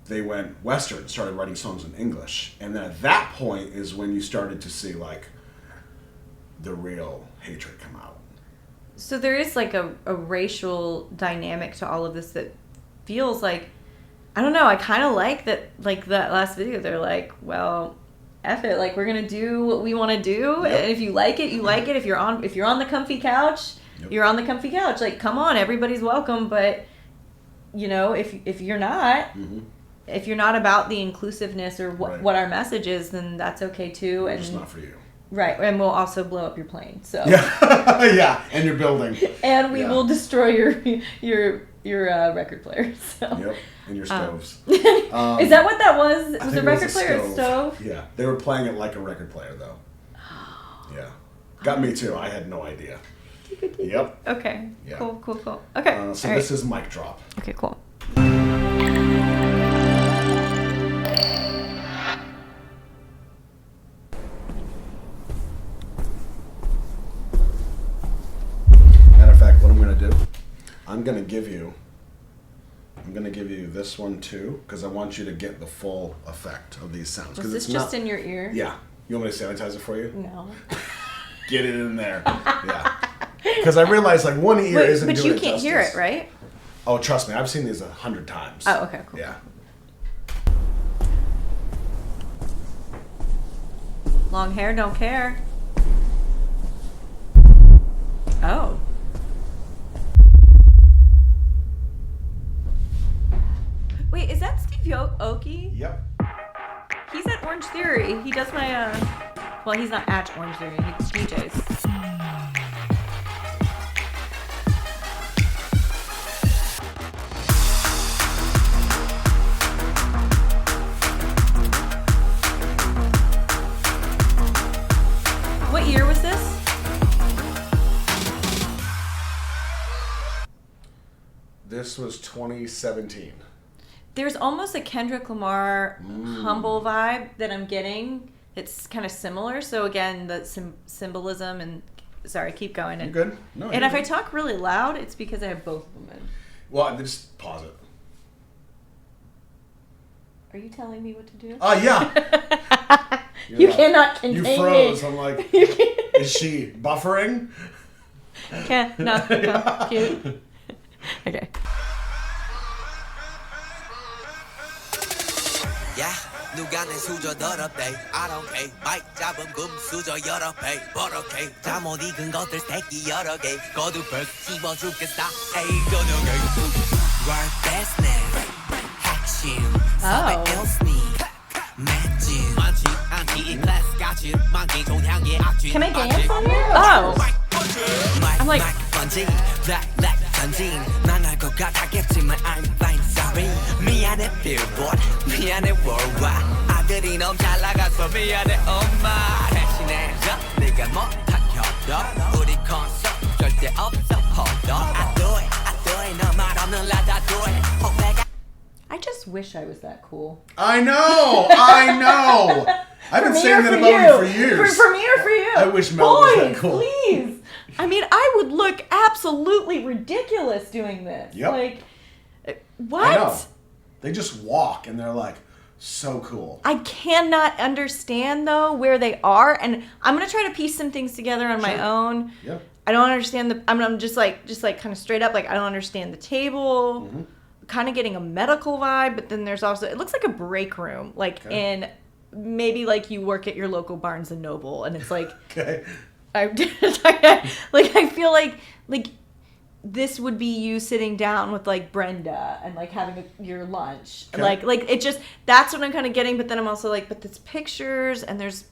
they went Western, started writing songs in English. And then at that point is when you started to see, like, the real hatred come out. So there is, like, a racial dynamic to all of this that feels like, I don't know, I kind of like that, like, that last video, they're like, well, F it, like, we're going to do what we want to do. Yep. And if you like it, you like it. If you're on the comfy couch, Yep. you're on the comfy couch. Like, come on, everybody's welcome. But, you know, if you're not... Mm-hmm. If you're not about the inclusiveness or Right. what our message is, then that's okay too. And It's not for you. right, and we'll also blow up your plane. So Yeah, yeah, and your building. and we Yeah. will destroy your record player. So Yep, and your stoves. is that what that was? I Was think a it record player a stove? Yeah, they were playing it like a record player though. Yeah, got me too. I had no idea. Yep. Okay. Yeah. Cool. Okay. So all this right. is mic drop. Okay. Cool. Matter of fact, what I'm gonna do, I'm gonna give you this one too, because I want you to get the full effect of these sounds. Was this just in your ear? Yeah. You want me to sanitize it for you? No. Get it in there. Yeah. Because I realized like one ear isn't but doing you it can't hear justice. it, right? Oh, trust me, I've seen these 100 times. Oh, okay, cool. Yeah. Long hair, don't care. Oh. Wait, is that Steve Aoki? Yep. He's at Orange Theory. He does my, well, he's not at Orange Theory. He DJs. What year was this? This was 2017. There's almost a Kendrick Lamar humble vibe that I'm getting. It's kind of similar. So again, the symbolism and sorry, keep going. You good? No. And if I talk really loud, it's because I have both of them in. Well, just pause it. Are you telling me what to do? Yeah. You cannot contain You froze. me. I'm like, is she buffering? Can't. No. Cute. Okay. Yeah, 누가 내 수저 더럽대 I don't care 마이크 잡은 금 수저 여러 배 버럭해 잠못 익은 것들 새끼 여러 개 거두벌 씹어 죽겠다 에이 저녁에 World business 핵심 섭외 일스니 매진 많지 않지 이 클래스 같이 많기 종향의 악취 Can I dance on here? Oh. I'm like. 번지 black 전진 망할 것 같았겠지만 I'm fine sorry 미안해 billboard 미안해 worldwide 아들이 너무 잘 나가서 미안해 엄마 대신해줘 네가 못한 협력 우리 콘서트 절대 없어 hold on I do it 너 말 없는 라다 do it I just wish I was that cool. I know. I've been saying that about you for years. For me or for you? I wish Mel was that cool. Please. I mean, I would look absolutely ridiculous doing this. Yep. Like, what? I know. They just walk and they're like so cool. I cannot understand though where they are, and I'm gonna try to piece some things together on my own. Yep. I don't understand the. I'm just like kind of straight up like I don't understand the table. Mm-hmm. Kind of getting a medical vibe, but then there's also it looks like a break room, like in maybe like you work at your local Barnes and Noble, and it's like Okay. I feel like this would be you sitting down with like Brenda and like having your lunch. Okay. Like it just that's what I'm kind of getting, but then I'm also like, but there's pictures and there's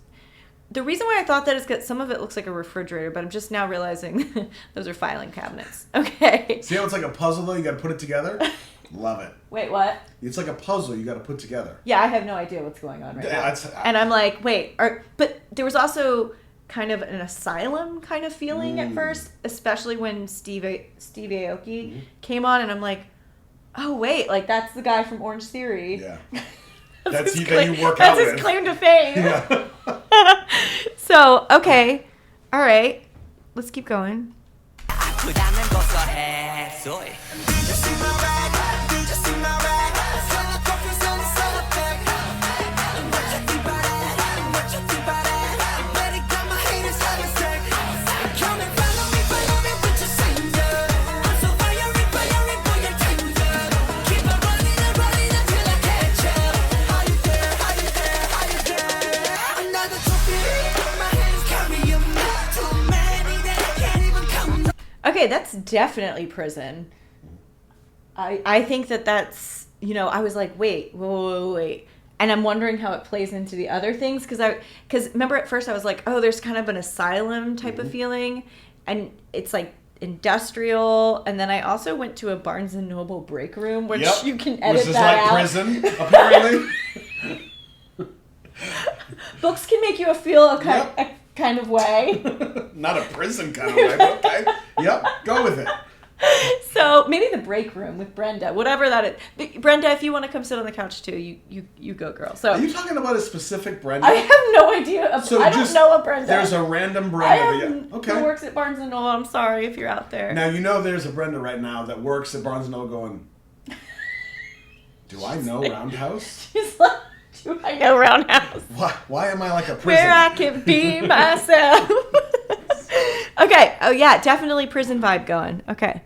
the reason why I thought that is because some of it looks like a refrigerator, but I'm just now realizing those are filing cabinets. Okay. See how it's like a puzzle though? You got to put it together. Love it. Wait, what? It's like a puzzle you got to put together. Yeah, I have no idea what's going on right now. That's- And I'm like, wait, but there was also kind of an asylum kind of feeling at first, especially when Steve Aoki came on, and I'm like, oh wait, like that's the guy from Orange Theory. Yeah. That's you work out his with. claim to fame. Yeah. So, okay. All right. Let's keep going. 아프다면 고소해 소리 Okay, that's definitely prison. I think that's, you know, I was like, wait. And I'm wondering how it plays into the other things. Because remember at first I was like, oh, there's kind of an asylum type of feeling. And it's like industrial. And then I also went to a Barnes & Noble break room, which you can edit which is that like out. prison, apparently. Books can make you feel a kind of way. Not a prison kind of way, but okay. Yep, go with it. So maybe the break room with Brenda, whatever that is. Brenda, if you want to come sit on the couch too, you go, girl. So Are you talking about a specific Brenda? I have no idea. I don't know a Brenda. There's a random I Brenda. have, who works at Barnes & Noble. I'm sorry if you're out there. Now you know there's a Brenda right now that works at Barnes & Noble going, do I know Roundhouse? She's like, do I know Roundhouse? Why am I like a prison? Where I can be myself. Okay. Oh yeah, definitely prison vibe going. Okay.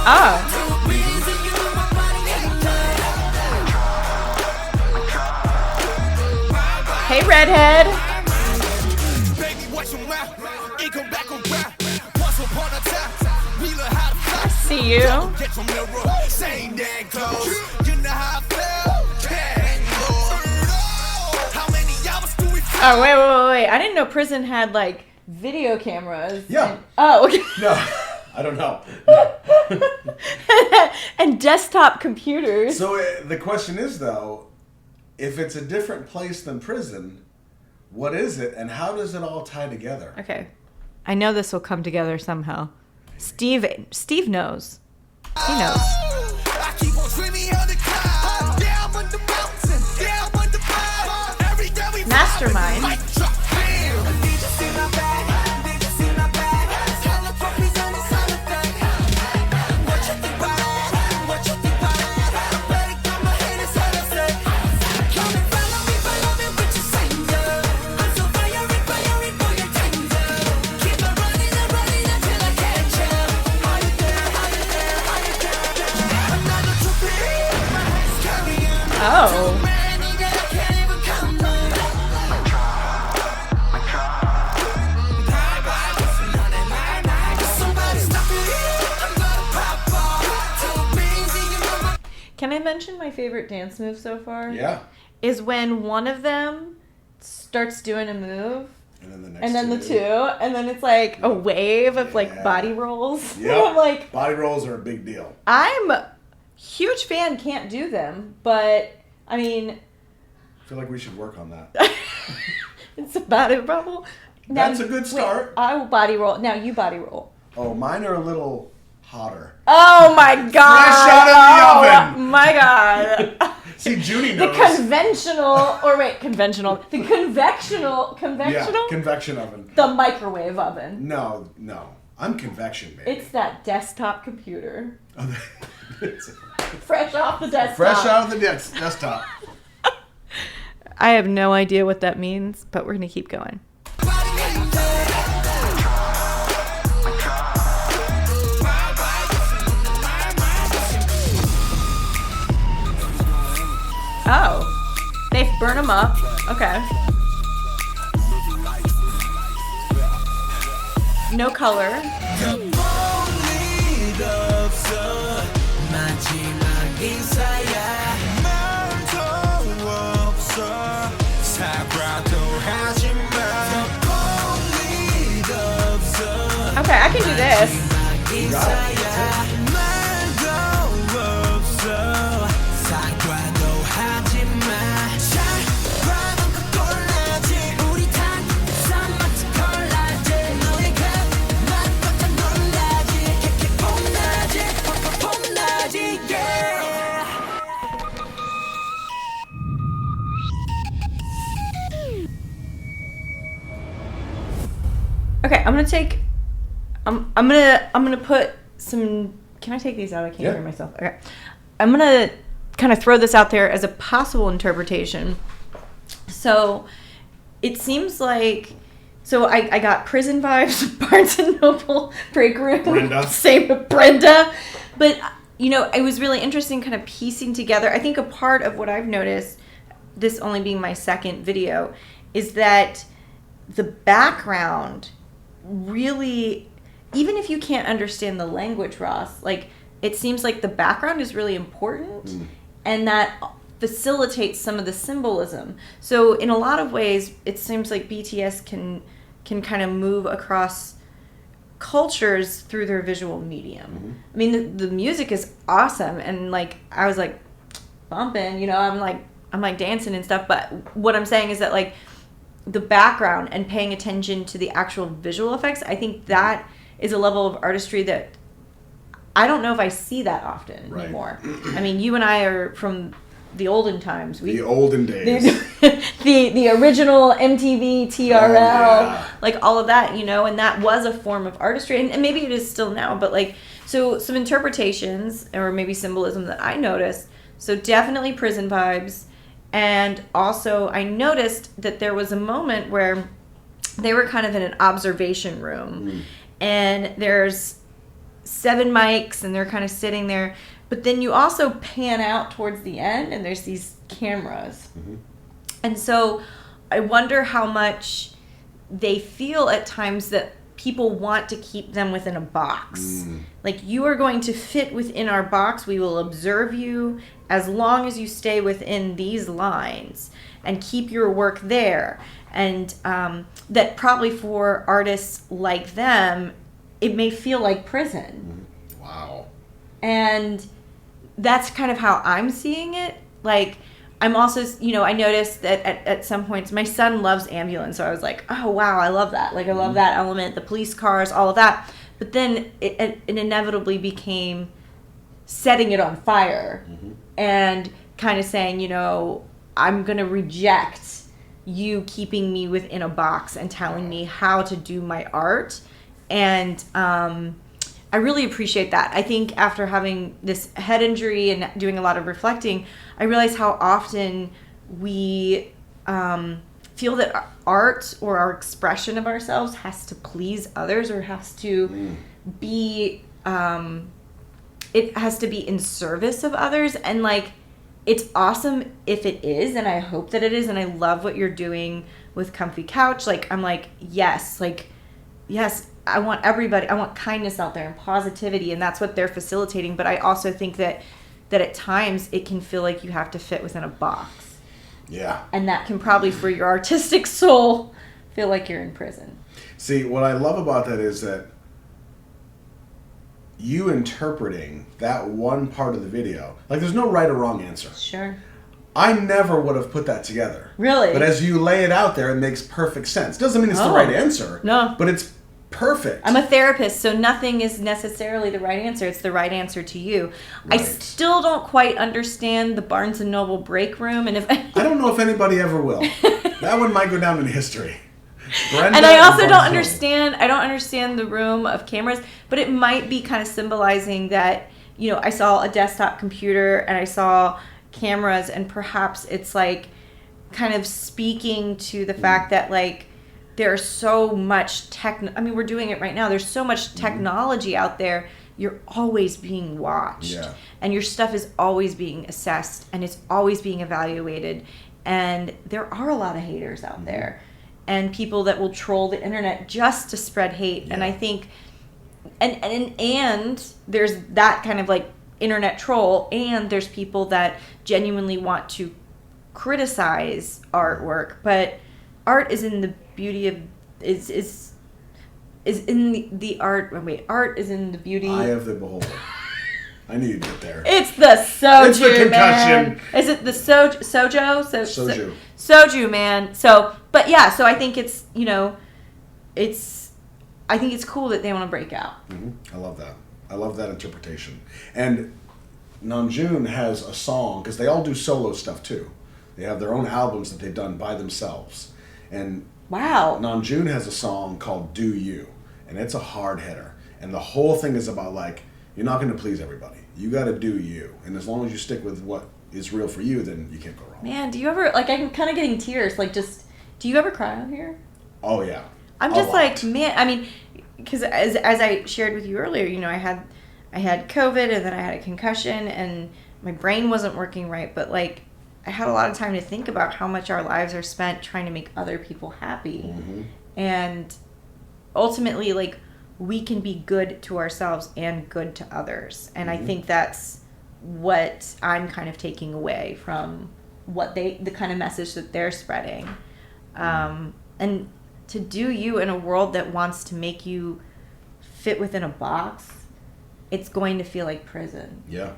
Oh. Hey, redhead. I see you. Oh, wait. I didn't know prison had, like, video cameras. Yeah. Oh, okay. No, I don't know. And desktop computers. So the question is, though, if it's a different place than prison, what is it, and how does it all tie together? Okay. I know this will come together somehow. Steve knows. He knows. Mastermind. Oh. Can I mention my favorite dance move so far? Yeah. Is when one of them starts doing a move, And then the next and then the two, and then it's like a wave of like body rolls. Yeah. I'm like, body rolls are a big deal. I'm a huge fan, can't do them, but I mean, I feel like we should work on that. it's a body roll. That's a good start. Wait, I will body roll. Now you body roll. Oh, mine are a little hotter. Oh my god! Fresh out of the oven. Oh my god! See, Junie The knows. conventional. The convectional. Yeah, convection oven. The microwave oven. No. I'm convection, baby. It's that desktop computer. It's Fresh off the desktop. fresh out of the desktop. I have no idea what that means, but we're gonna keep going. Oh, they burn them up. Okay. No color. Okay, I can do this. You got it. That's it. Okay, I'm gonna put some. Can I take these out? I can't hear myself. Okay, I'm gonna kind of throw this out there as a possible interpretation. So, it seems like. So I got prison vibes, Barnes and Noble, break room, Brenda. same with Brenda, but it was really interesting, kind of piecing together. I think a part of what I've noticed, this only being my second video, is that the background really, even if you can't understand the language, Ross, like it seems like the background is really important, and that facilitates some of the symbolism. So in a lot of ways, it seems like BTS can kind of move across cultures through their visual medium. I mean, the music is awesome, and like I was like bumping, I'm like dancing and stuff. But what I'm saying is that like the background and paying attention to the actual visual effects, I think that is a level of artistry that I don't know if I see that often anymore. I mean, you and I are from the olden times. The olden days. The original MTV, TRL, like all of that, and that was a form of artistry. And maybe it is still now, but like, so some interpretations or maybe symbolism that I noticed. So definitely prison vibes. And also I noticed that there was a moment where they were kind of in an observation room and there's 7 mics and they're kind of sitting there. But then you also pan out towards the end and there's these cameras. And so I wonder how much they feel at times that people want to keep them within a box. Like, you are going to fit within our box. We will observe you as long as you stay within these lines and keep your work there. And that probably for artists like them, it may feel like prison. Wow. And that's kind of how I'm seeing it. Like, I'm also, I noticed that at some points, my son loves ambulance, so I was like, oh, wow, I love that. Like, I love that element, the police cars, all of that. But then it inevitably became setting it on fire and kind of saying, I'm going to reject you keeping me within a box and telling me how to do my art. And I really appreciate that. I think after having this head injury and doing a lot of reflecting, I realize how often we feel that art or our expression of ourselves has to please others or has to be, it has to be in service of others. And like, it's awesome if it is, and I hope that it is, and I love what you're doing with Comfy Couch. Like, I'm like, yes, I want everybody, I want kindness out there and positivity, and that's what they're facilitating. But I also think that at times it can feel like you have to fit within a box. Yeah. And that can probably, for your artistic soul, feel like you're in prison. See, what I love about that is that you interpreting that one part of the video, like, there's no right or wrong answer. Sure. I never would have put that together. Really? But as you lay it out there, it makes perfect sense. Doesn't mean it's the right answer. No. But it's perfect. I'm a therapist, so nothing is necessarily the right answer. It's the right answer to you. Right. I still don't quite understand the Barnes and Noble break room, and if I don't know if anybody ever will. That one might go down in history. Brenda and I also Barnes don't Noble. understand. I don't understand the room of cameras, but it might be kind of symbolizing that, I saw a desktop computer and I saw cameras, and perhaps it's like kind of speaking to the fact that like there's so much we're doing it right now. There's so much technology out there. You're always being watched. Yeah. And your stuff is always being assessed and it's always being evaluated. And there are a lot of haters out there and people that will troll the internet just to spread hate. Yeah. And I think and there's that kind of like internet troll, and there's people that genuinely want to criticize artwork, but art is in the beauty of is in the art. Wait, art is in the beauty. Eye of the beholder. I knew you'd get there. It's the soju, It's the concussion. man. Is it the soju? Soju. Soju, man. So, but yeah. So I think it's I think it's cool that they want to break out. I love that. I love that interpretation. And Namjoon has a song, because they all do solo stuff too. They have their own albums that they've done by themselves. And Wow. Namjoon has a song called "Do You," and it's a hard hitter. And the whole thing is about like you're not going to please everybody. You got to do you, and as long as you stick with what is real for you, then you can't go wrong. Man, do you ever like? I'm kind of getting tears. Like, just do you ever cry on here? Oh yeah. I'm just like, man. I mean, because as I shared with you earlier, you know, I had COVID and then I had a concussion and my brain wasn't working right. But like, I had a lot of time to think about how much our lives are spent trying to make other people happy, and ultimately, like, we can be good to ourselves and good to others. And I think that's what I'm kind of taking away from what the kind of message that they're spreading, and to do you in a world that wants to make you fit within a box, it's going to feel like prison. Yeah.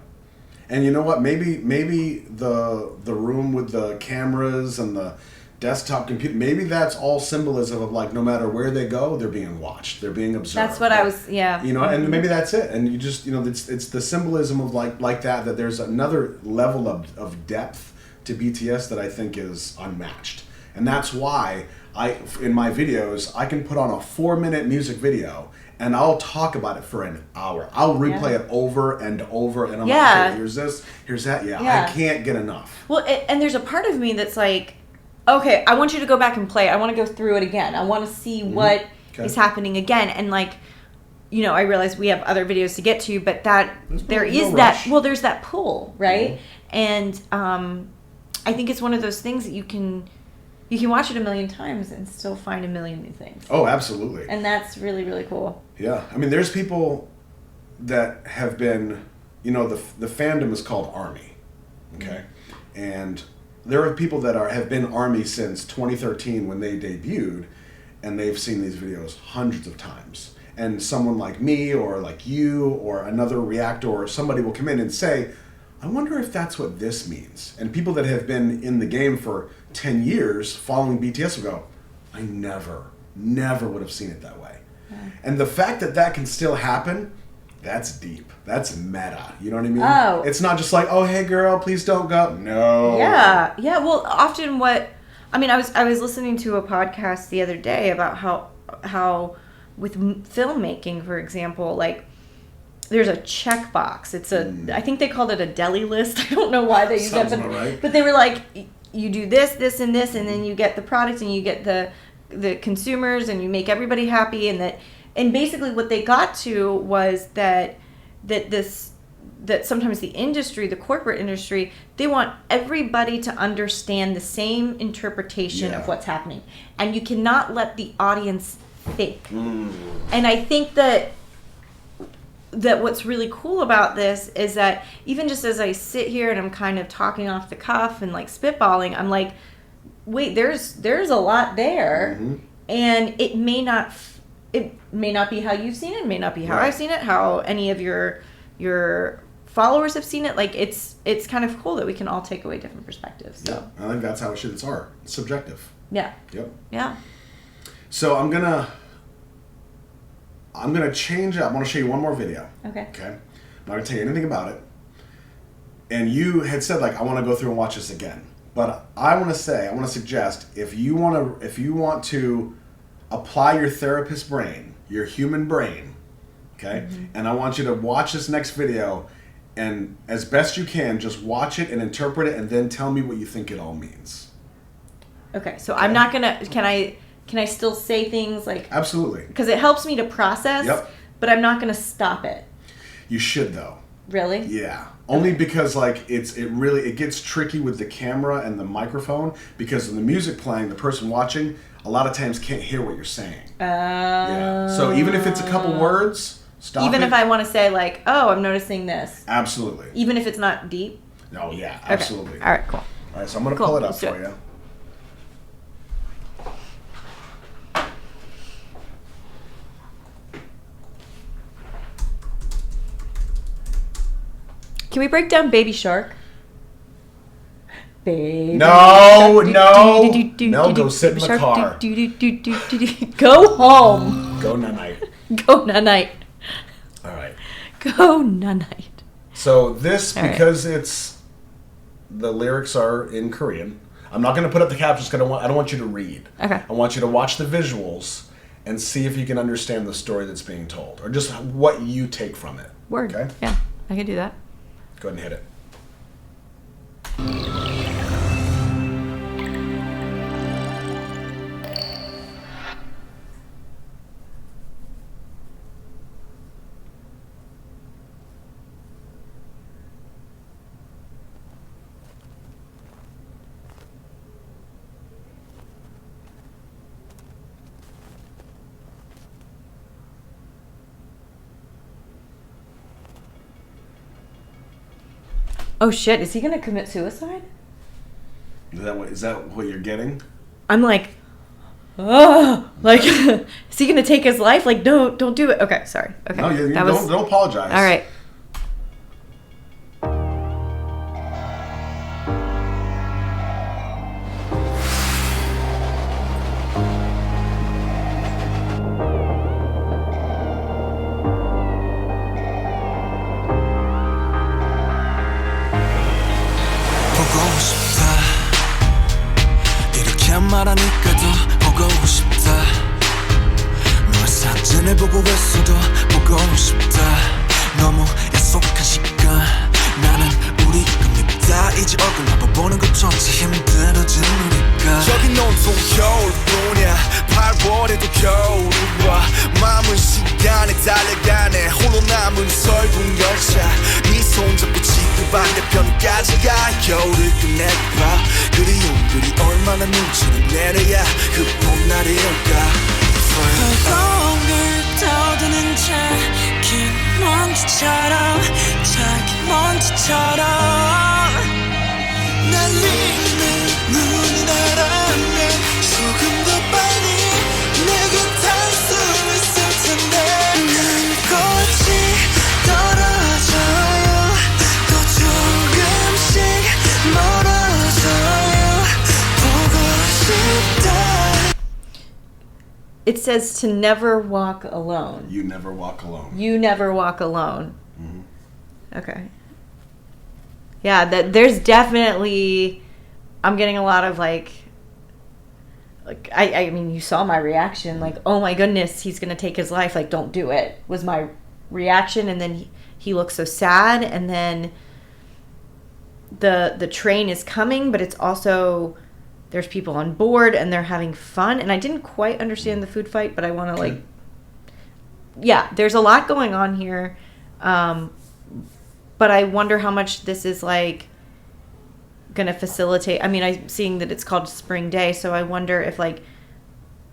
And you know what? Maybe the room with the cameras and the desktop computer, maybe that's all symbolism of like no matter where they go, they're being watched, they're being observed. That's what I was, yeah. You know, and maybe that's it. And you just, you know, it's the symbolism of like that there's another level of depth to BTS that I think is unmatched. And that's why in my videos, I can put on a 4-minute music video and I'll talk about it for an hour. I'll replay it over and over, and I'm like, okay, here's this, here's that. I can't get enough. Well, and there's a part of me that's like, okay, I want you to go back and play it. I want to go through it again. I want to see what is happening again. And like, you know, I realize we have other videos to get to, but there's that pull, right? And I think it's one of those things that you can watch it a million times and still find a million new things. Oh, absolutely. And that's really, really cool. Yeah. I mean, there's people that have been, you know, the fandom is called ARMY, okay? And there are people that have been ARMY since 2013 when they debuted, and they've seen these videos hundreds of times. And someone like me or like you or another reactor or somebody will come in and say, I wonder if that's what this means. And people that have been in the game for 10 years following BTS will go, I never would have seen it that way. Yeah. And the fact that can still happen, that's deep. That's meta. You know what I mean? Oh. It's not just like, oh, hey, girl, please don't go. No. Yeah. Yeah. Well, often I was listening to a podcast the other day about how with filmmaking, for example, like, there's a checkbox. It's I think they called it a deli list. I don't know why they use that, but they were like, you do this, this, and this, and then you get the product, and you get the consumers, and you make everybody happy, and basically what they got to was that sometimes the corporate industry, they want everybody to understand the same interpretation of what's happening, and you cannot let the audience think. And I think that what's really cool about this is that even just as I sit here and I'm kind of talking off the cuff and like spitballing, I'm like, wait, there's a lot there, and it may not be how you've seen it, it may not be how I've seen it, how any of your followers have seen it. Like, it's kind of cool that we can all take away different perspectives. So I think that's how it's art. It's subjective. Yeah. Yep. Yeah. So I'm gonna change it. I want to show you one more video. Okay. Okay. I'm not gonna tell you anything about it. And you had said like I want to go through and watch this again, but I want to suggest if you want to apply your therapist brain, your human brain, okay, and I want you to watch this next video, and as best you can, just watch it and interpret it, and then tell me what you think it all means. Okay. So I'm not gonna. Can I still say things like... Absolutely. Because it helps me to process, but I'm not going to stop it. You should, though. Really? Yeah. Only because, like, it gets tricky with the camera and the microphone, because in the music playing, the person watching, a lot of times can't hear what you're saying. Yeah. So even if it's a couple words, stop it. Even if I want to say, like, oh, I'm noticing this. Absolutely. Even if it's not deep? Oh, yeah. Absolutely. Okay. All right, cool. All right, so I'm going to pull it up for you. Can we break down Baby Shark? Baby No, go sit in the car. Go home. Go night. Go night. All right. Go night. So this, because it's the lyrics are in Korean, I'm not going to put up the captions because I don't want you to read. Okay. I want you to watch the visuals and see if you can understand the story that's being told, or just what you take from it. Word. Okay? Yeah, I can do that. Go ahead and hit it. Oh shit, is he gonna commit suicide? Is that what you're getting? I'm like, oh, like, is he gonna take his life? Like, no, don't do it. Okay, sorry. Okay. No, don't apologize. All right. 보고 싶다 이렇게 말하니까 더 보고 싶다 너의 사진을 보고 있어도 보고 싶다 너무 약속한 시간 나는 우리 겁니다 이제 얼굴 한번 보는 것조차 힘들어진 우리가 여긴 온통 겨울뿐이야 8월에도 겨울이 와 마음은 시간에 달려가네 홀로 남은 설국 열차 네 손잡고 지구 반대편까지 가 겨울을 끝내봐 그리움들이 얼마나 눈치를 내려야 그 봄날이 올까 벌거울 떠드는 작은 먼지처럼 작은 먼지처럼 날리는 눈이 날아내 조금 더 빨리 내게 닿을 수 있을 텐데 난 꽃이 떨어져요 또 조금씩 멀어져요 보고 싶다. It says to never walk alone. You never walk alone. You never walk alone. Mm-hmm. Okay. Yeah, there's definitely, I'm getting a lot of like I mean, you saw my reaction, like, oh my goodness, he's gonna take his life, like, don't do it, was my reaction. And then he looks so sad, and then the train is coming, but it's also, there's people on board and they're having fun, and I didn't quite understand the food fight, but I want to like, yeah, there's a lot going on here, but I wonder how much this is like gonna facilitate. I mean, I'm seeing that it's called Spring Day, so I wonder if like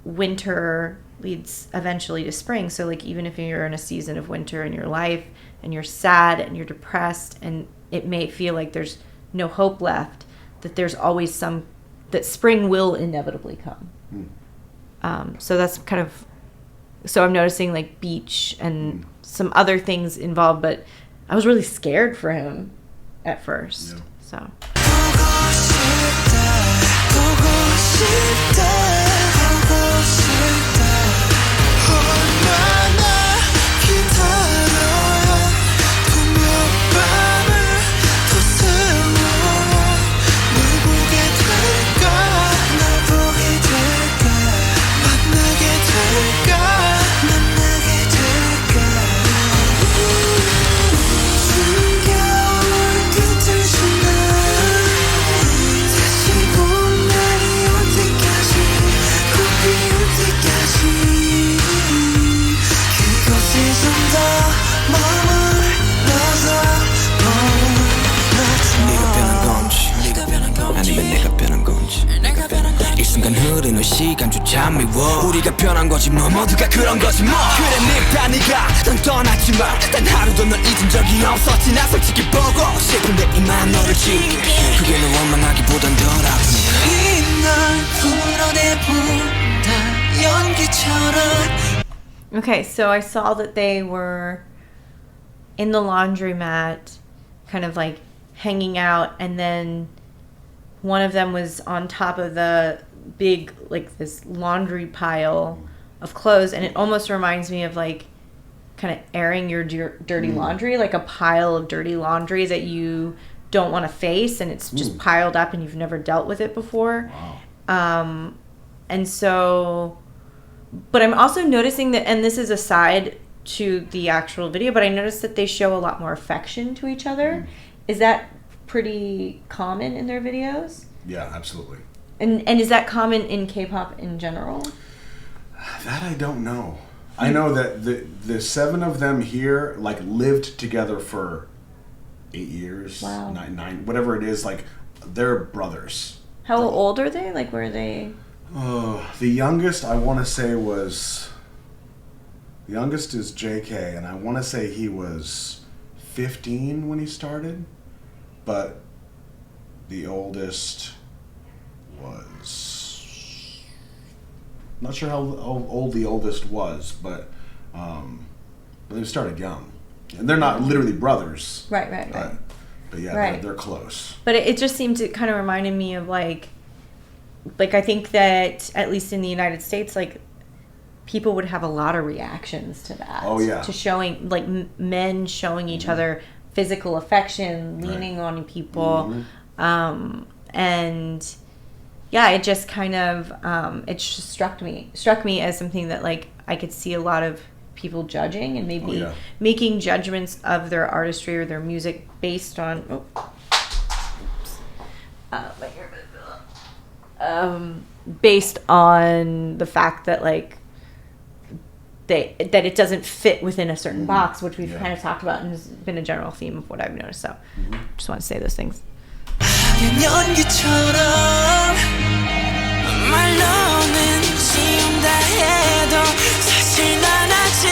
winter leads eventually to spring. So like, even if you're in a season of winter in your life and you're sad and you're depressed and it may feel like there's no hope left, that there's always that spring will inevitably come. So that's kind of, so I'm noticing like beach and some other things involved, but I was really scared for him at first. Yeah. So. 시간조차 미워 우리가 변한 거지 뭐 모두가 그런 거지 뭐 그래 늙다 네가 넌 떠났지만 단 하루도 널 잊은 적이 없었지 나 솔직히 보고 싶은데 이만 너를 지울게 그게 널 원망하기보단 덜 아프니까 이날 풀어내본다 연기처럼. Okay, so I saw that they were in the laundromat kind of like hanging out, and then one of them was on top of the big, like this laundry pile of clothes, and it almost reminds me of like kind of airing your dirty laundry, like a pile of dirty laundry that you don't want to face, and it's just piled up and you've never dealt with it before. Wow. And so, but I'm also noticing that, and this is aside to the actual video, but I noticed that they show a lot more affection to each other. Is that pretty common in their videos? Yeah, absolutely. And is that common in K-pop in general? That I don't know. I know that the 7 of them here like lived together for 8 years, Wow. nine, whatever it is. Like they're brothers. How old are they? Like, were they? The youngest I want to say was. The youngest is JK, and I want to say he was 15 when he started, but the oldest was. Not sure how old the oldest was, but they started young, and they're not literally brothers. Right. But yeah, Right. they're close. But it just seemed to kind of reminded me of like I think that at least in the United States, like people would have a lot of reactions to that. Oh, yeah. To showing like men showing each other physical affection, leaning on people, and yeah, it just kind of it just struck me as something that like I could see a lot of people judging and maybe making judgments of their artistry or their music based on based on the fact that like that it doesn't fit within a certain box, which we've kind of talked about and has been a general theme of what I've noticed. So just want to say those things. 연기처럼 말로는 지운다 해도 사실 난 아직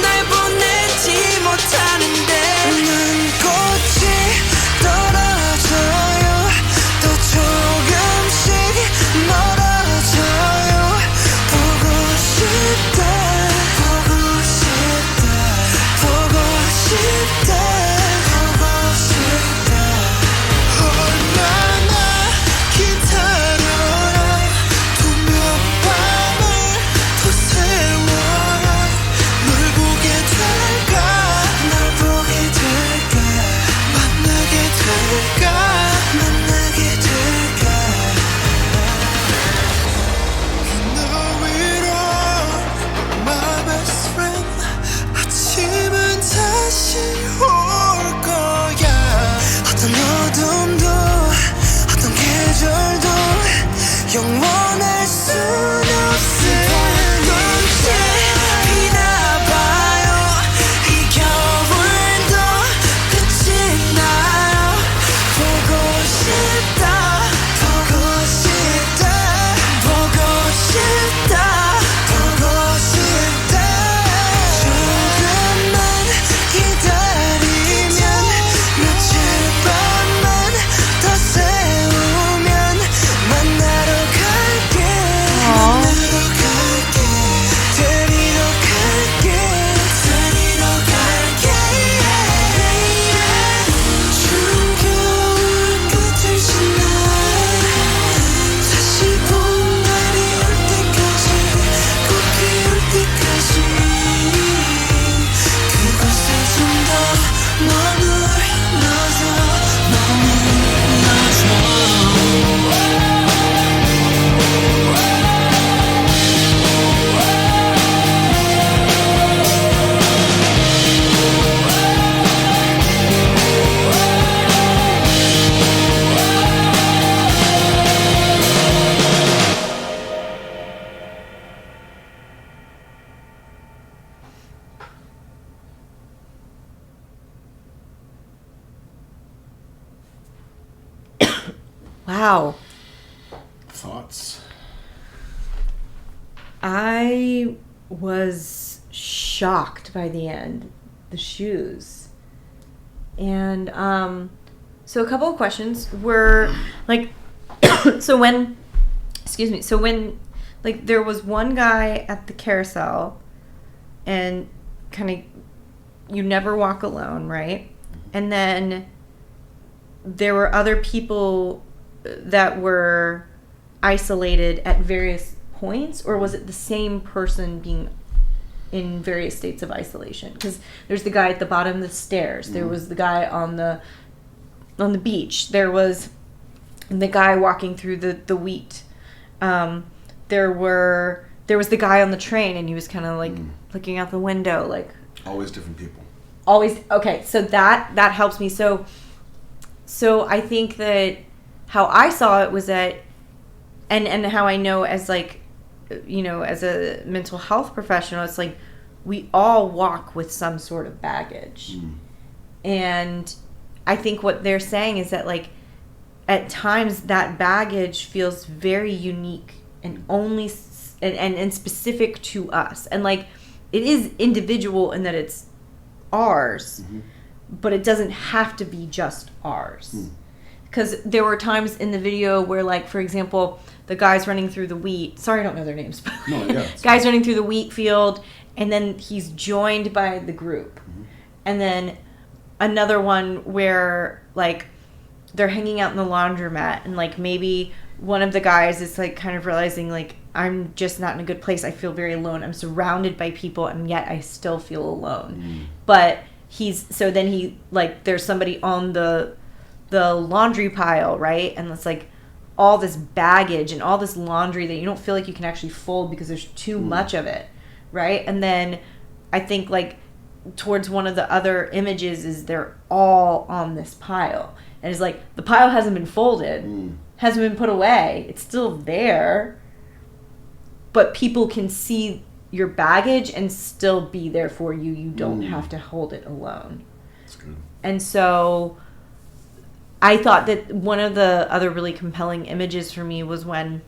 날 보내지 못하는데 난 꽃이 떨어져요 또 조금씩 멀어져요 보고 싶다 보고 싶다 보고 싶다 보고 싶다 얼마나 기다려라 또 몇 밤을 더 세워라 널 보게 될까 널 보게 될까 만나게 될까 만나게 될까 너 위로 my best friend 아침은 다시 올 거야 어떤 어둠도 어떤 계절도 영원할 순 없을 건지 비나 봐요 이 겨울도 끝이 나요 보고 싶다 보고 싶다 보고 싶다 보고 싶다 조금만 기다리면 며칠 밤만 더 세우면 만나러 갈게 만나러 갈게 데리러 갈게 데리러 갈게 추운 겨울 끝을 지나 다시 봄날이 올 때까지 꽃 피울 때까지 그곳에 좀 더 머물러줘 Wow. Thoughts? I was shocked by the end, the shoes. And so a couple of questions were like so when like there was one guy at the carousel and kind of you never walk alone, right? And then there were other people that were isolated at various points, or was it the same person being in various states of isolation? Because there's the guy at the bottom of the stairs. There was the guy on the on the beach. There was the guy walking through the wheat. There was the guy on the train, and he was kind of like looking out the window, like Always different people. always. Okay, so that helps me. So I think that how I saw it was that, and how I know as like, as a mental health professional, it's like we all walk with some sort of baggage. And I think what they're saying is that, like, at times that baggage feels very unique and only and specific to us. And, like, it is individual in that it's ours, but it doesn't have to be just ours. Because there were times in the video where, like, for example, the guy's running through the wheat. Sorry, I don't know their names. No, yeah. Guy's running through the wheat field, and then he's joined by the group. And then another one where, like, they're hanging out in the laundromat, and, like, maybe one of the guys is, like, kind of realizing, like, I'm just not in a good place. I feel very alone. I'm surrounded by people, and yet I still feel alone. But then he, like, there's somebody on the laundry pile, right? And it's, like, all this baggage and all this laundry that you don't feel like you can actually fold because there's too much of it, right? And then I think, like, towards one of the other images is they're all on this pile, and it's like the pile hasn't been folded, hasn't been put away, it's still there, but people can see your baggage and still be there for you. You don't have to hold it alone. That's good. And so I thought that one of the other really compelling images for me was when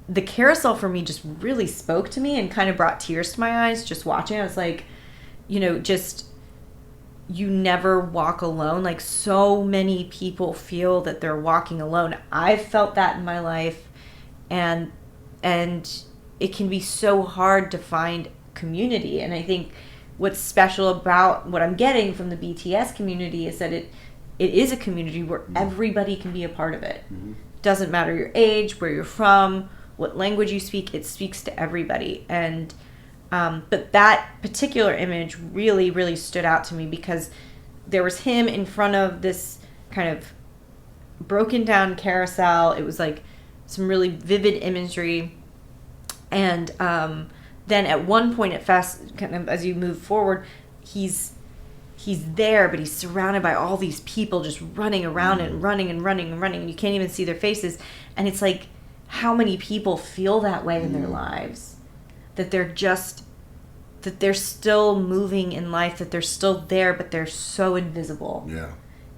the carousel for me just really spoke to me and kind of brought tears to my eyes just watching. I was like, just you never walk alone. Like, so many people feel that they're walking alone. I've felt that in my life, and it can be so hard to find community. And I think what's special about what I'm getting from the BTS community is that it is a community where everybody can be a part of it. Doesn't matter your age, where you're from, what language you speak, it speaks to everybody. And but that particular image really, really stood out to me because there was him in front of this kind of broken down carousel. It was like some really vivid imagery. And then at one point kind of as you move forward, he's there, but he's surrounded by all these people just running around and running and running and running. And you can't even see their faces. And it's like, how many people feel that way in their lives? That they're still moving in life, that they're still there, but they're so invisible. Yeah.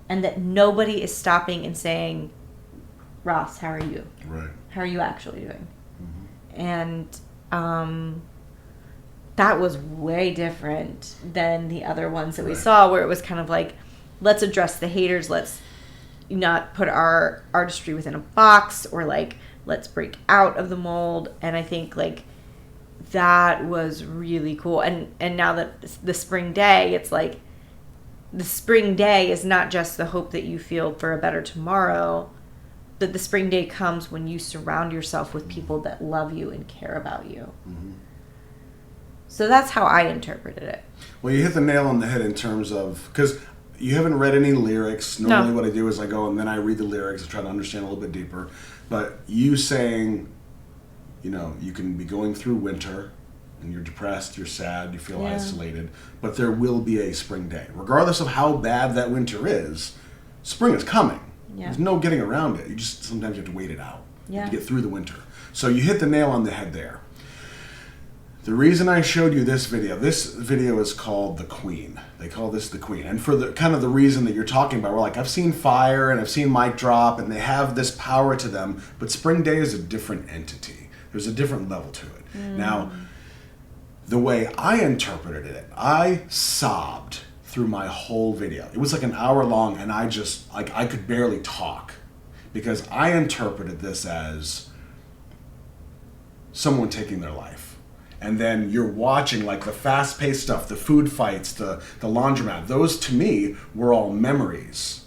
And that nobody is stopping and saying, Ross, how are you? Right. How are you actually doing? And that was way different than the other ones that we saw, where it was kind of like, let's address the haters, let's not put our artistry within a box, or like, let's break out of the mold. And I think, like, that was really cool. And now that the spring day, it's like, the spring day is not just the hope that you feel for a better tomorrow, that the spring day comes when you surround yourself with people that love you and care about you. So that's how I interpreted it. Well, you hit the nail on the head in terms of, because you haven't read any lyrics. Normally what I do is I go and then I read the lyrics and try to understand a little bit deeper. But you saying, you can be going through winter and you're depressed, you're sad, you feel isolated, but there will be a spring day. Regardless of how bad that winter is, spring is coming. Yeah. There's no getting around it. Sometimes you have to wait it out to get through the winter. So you hit the nail on the head there. The reason I showed you this video is called The Queen. They call this The Queen. And for the kind of the reason that you're talking about, we're like, I've seen Fire and I've seen Mic Drop, and they have this power to them, but Spring Day is a different entity. There's a different level to it. Now, the way I interpreted it, I sobbed through my whole video. It was like an hour long, and I could barely talk because I interpreted this as someone taking their life. And then you're watching, like, the fast-paced stuff, the food fights, the laundromat. Those, to me, were all memories.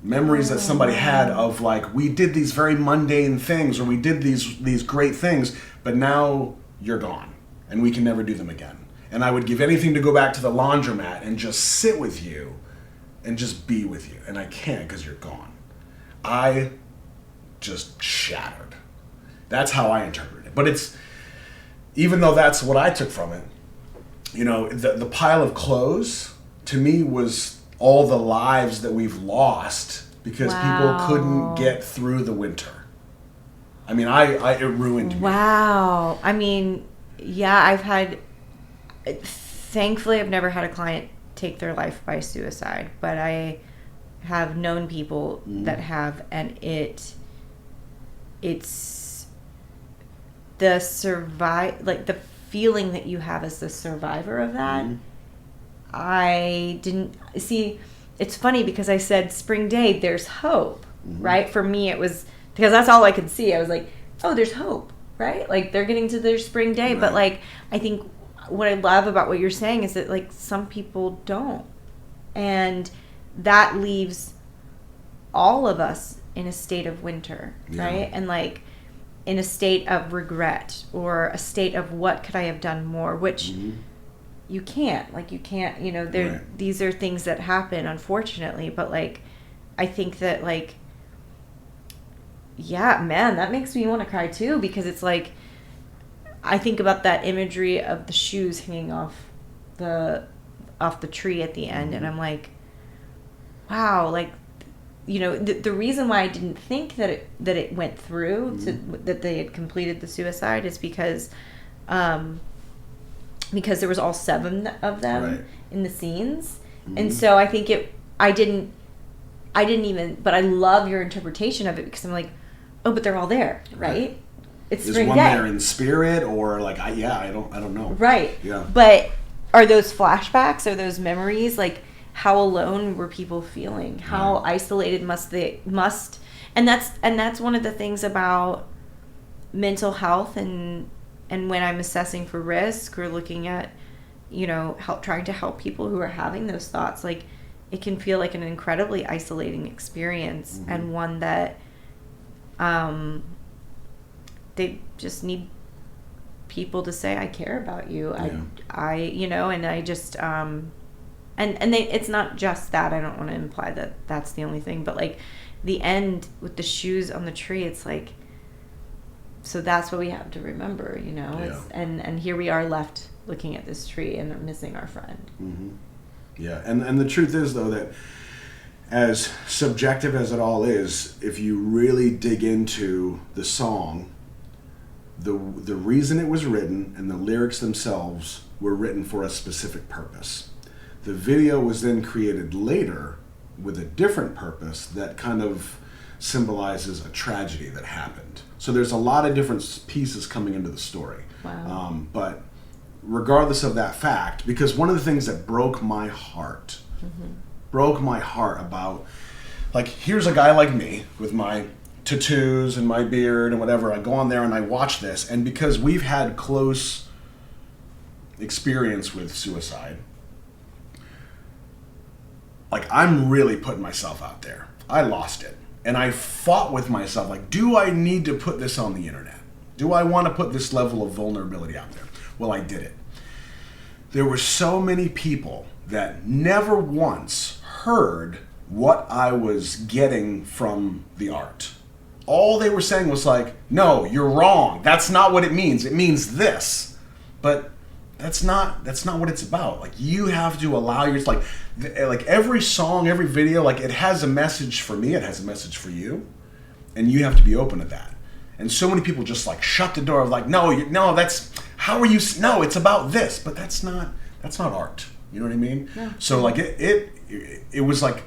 Memories that somebody had of, like, we did these very mundane things, or we did these great things, but now you're gone, and we can never do them again. And I would give anything to go back to the laundromat and just sit with you and just be with you. And I can't because you're gone. I just shattered. That's how I interpret it. But it's, even though that's what I took from it, you know, the pile of clothes to me was all the lives that we've lost because people couldn't get through the winter. I mean, it ruined me. Wow. I mean, yeah, thankfully I've never had a client take their life by suicide, but I have known people that have, and it's the feeling that you have as the survivor of that. I didn't see. It's funny because I said spring day, there's hope, right? For me, it was because that's all I could see. I was like, oh, there's hope, right? Like they're getting to their spring day. Right. But like, I think what I love about what you're saying is that like some people don't. And that leaves all of us in a state of winter, right? And like in a state of regret or a state of what could I have done more, which you can't, you know, these are things that happen, unfortunately. But like, I think that like, yeah, man, that makes me want to cry too, because it's like, I think about that imagery of the shoes hanging off the tree at the end, and I'm like, wow, like, you know, the reason why I didn't think that it went through that they had completed the suicide is because there was all 7 of them in the scenes, and so I think I didn't even, but I love your interpretation of it because I'm like, oh, but they're all there, right? It's is spring one day. there in spirit, or like I don't know. Right. Yeah. But are those flashbacks? Are those memories? Like, how alone were people feeling? How isolated and that's one of the things about mental health and when I'm assessing for risk or looking at, you know, trying to help people who are having those thoughts, like it can feel like an incredibly isolating experience and one that they just need people to say, I care about you. I you know, and I just and it's not just that. I don't want to imply that that's the only thing, but like the end with the shoes on the tree, it's like, so that's what we have to remember, you know. It's, and here we are left looking at this tree and missing our friend. Yeah, and the truth is though that as subjective as it all is, if you really dig into the song, the reason it was written and the lyrics themselves were written for a specific purpose. The video was then created later with a different purpose that kind of symbolizes a tragedy that happened. So there's a lot of different pieces coming into the story. Wow. But regardless of that fact, because one of the things that broke my heart about, like, here's a guy like me with my tattoos and my beard and whatever. I go on there and I watch this, and because we've had close experience with suicide, like, I'm really putting myself out there. I lost it. And I fought with myself, like, do I need to put this on the internet? Do I want to put this level of vulnerability out there? Well, I did it. There were so many people that never once heard what I was getting from the art. All they were saying was like, no, you're wrong. That's not what it means. It means this. But that's not what it's about. Like, you have to allow like every song, every video, like, it has a message for me, it has a message for you, and you have to be open to that. And so many people just like shut the door of like, no, that's, how are you, no, it's about this, but that's not art. You know what I mean? Yeah. So like it was like,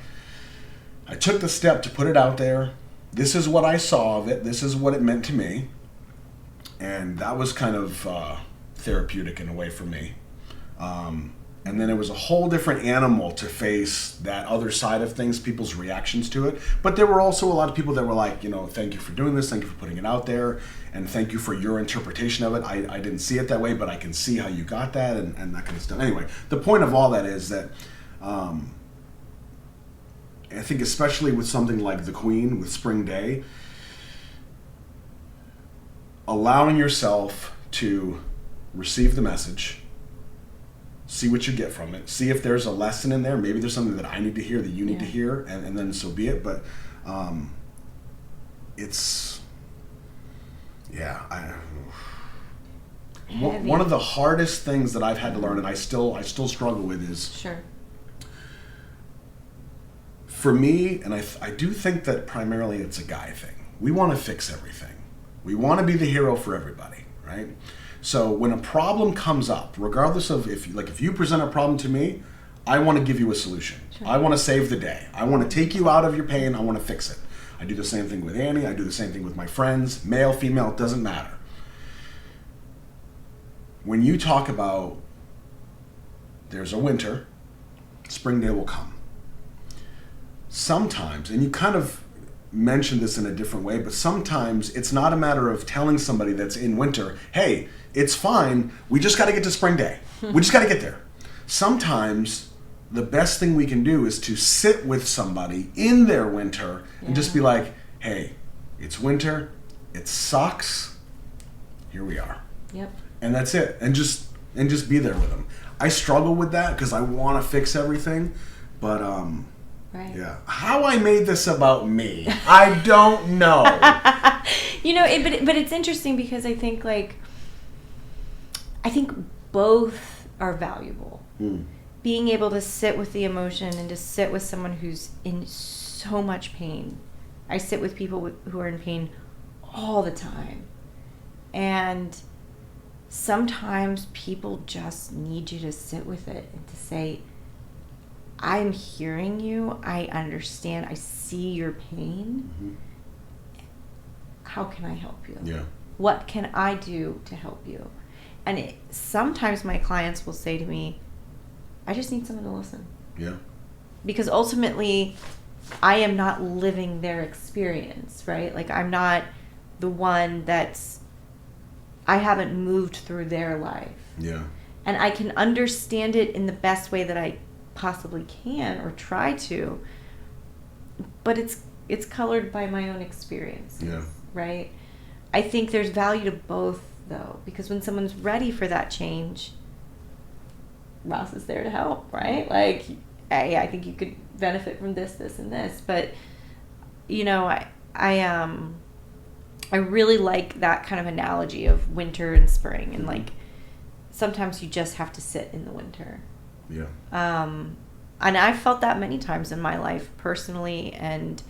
I took the step to put it out there. This is what I saw of it. This is what it meant to me. And that was kind of therapeutic in a way for me. And then it was a whole different animal to face that other side of things, people's reactions to it. But there were also a lot of people that were like, you know, thank you for doing this, thank you for putting it out there, and thank you for your interpretation of it. I didn't see it that way, but I can see how you got that, and that kind of stuff. Anyway, the point of all that is that I think especially with something like The Queen, with Spring Day, allowing yourself to receive the message, see what you get from it. See if there's a lesson in there. Maybe there's something that I need to hear that you need to hear, and then so be it. But it's, one of the hardest things that I've had to learn, and I still struggle with, is for me, and I do think that primarily it's a guy thing. We want to fix everything. We want to be the hero for everybody, right? So when a problem comes up, regardless of if you present a problem to me, I want to give you a solution. Sure. I want to save the day. I want to take you out of your pain. I want to fix it. I do the same thing with Annie. I do the same thing with my friends, male, female, it doesn't matter. When you talk about there's a winter, spring day will come. Sometimes, and you kind of mentioned this in a different way, but sometimes it's not a matter of telling somebody that's in winter, hey, it's fine, we just got to get to spring day. We just got to get there. Sometimes the best thing we can do is to sit with somebody in their winter and just be like, hey, it's winter, it sucks, here we are. Yep. And that's it. And just be there with them. I struggle with that because I want to fix everything, but right. Yeah. How I made this about me, I don't know. But it's interesting because I think both are valuable. Being able to sit with the emotion and to sit with someone who's in so much pain. I sit with people who are in pain all the time. And sometimes people just need you to sit with it and to say, I'm hearing you. I understand. I see your pain. Mm-hmm. How can I help you? Yeah. What can I do to help you? And sometimes my clients will say to me, I just need someone to listen. Yeah. Because ultimately, I am not living their experience, right? I'm not the one I haven't moved through their life. Yeah. And I can understand it in the best way that I possibly can or try to, but it's colored by my own experiences. Yeah. Right? I think there's value to both, though, because when someone's ready for that change, Ross is there to help, right? Hey, I think you could benefit from this, and this. But, I really like that kind of analogy of winter and spring. And, sometimes you just have to sit in the winter. Yeah. And I've felt that many times in my life personally, and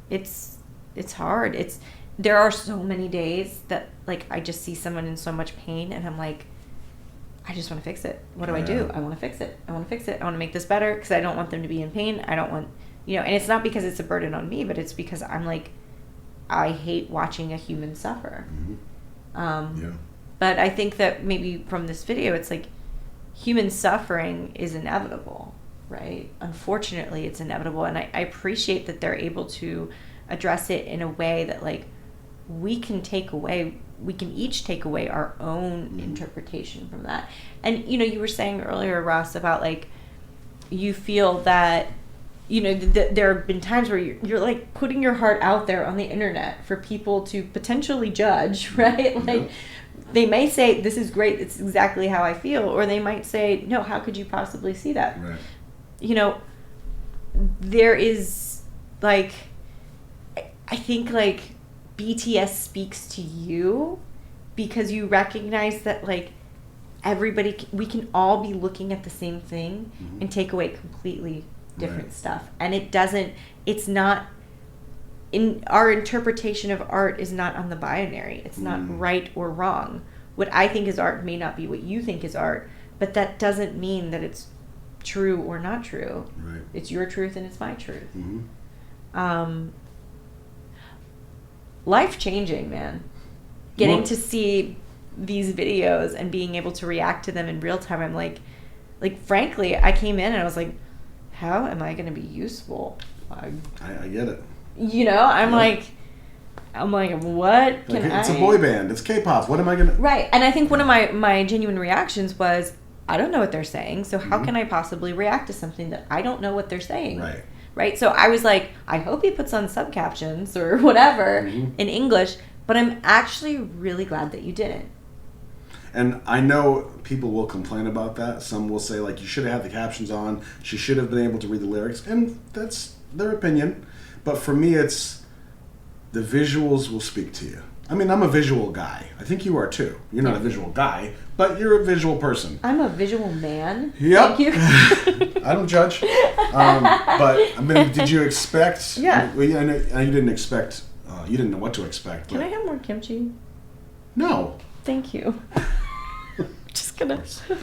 it's hard. There are so many days that I just see someone in so much pain and I'm like, I just want to fix it. What do I do? I want to fix it. I want to fix it. I want to make this better because I don't want them to be in pain. I don't want, and it's not because it's a burden on me, but it's because I'm I hate watching a human suffer. Mm-hmm. But I think that maybe from this video, it's human suffering is inevitable, right? Unfortunately, it's inevitable. And I appreciate that they're able to address it in a way that we can each take away our own interpretation from that. And, you were saying earlier, Ross, about you feel that, there have been times where you're putting your heart out there on the internet for people to potentially judge, right? They may say, this is great, it's exactly how I feel. Or they might say, no, how could you possibly see that? Right. There is, I think, BTS speaks to you because you recognize that, everybody, we can all be looking at the same thing and take away completely different stuff. And it's not, in our interpretation of art is not on the binary. It's not right or wrong. What I think is art may not be what you think is art, but that doesn't mean that it's true or not true. Right. It's your truth and it's my truth. Mm-hmm. Life-changing, man. Getting to see these videos and being able to react to them in real time. I'm frankly, I came in and I was like, how am I going to be useful? I get it. I'm what can It's a boy band. It's K-pop. What am I going to... Right. And I think one of my genuine reactions was, I don't know what they're saying, so how can I possibly react to something that I don't know what they're saying? Right. Right? So I was like, I hope he puts on subcaptions or whatever in English, but I'm actually really glad that you didn't. And I know people will complain about that. Some will say, like, you should have had the captions on. She should have been able to read the lyrics. And that's their opinion. But for me, it's the visuals will speak to you. I mean, I'm a visual guy. I think you are too. You're not a visual guy, but you're a visual person. I'm a visual man. Yep. Thank you. I don't judge. But, I mean, did you expect... Yeah. Well, I know you didn't expect... you didn't know what to expect. Can But I have more kimchi? No. Thank you. Just gonna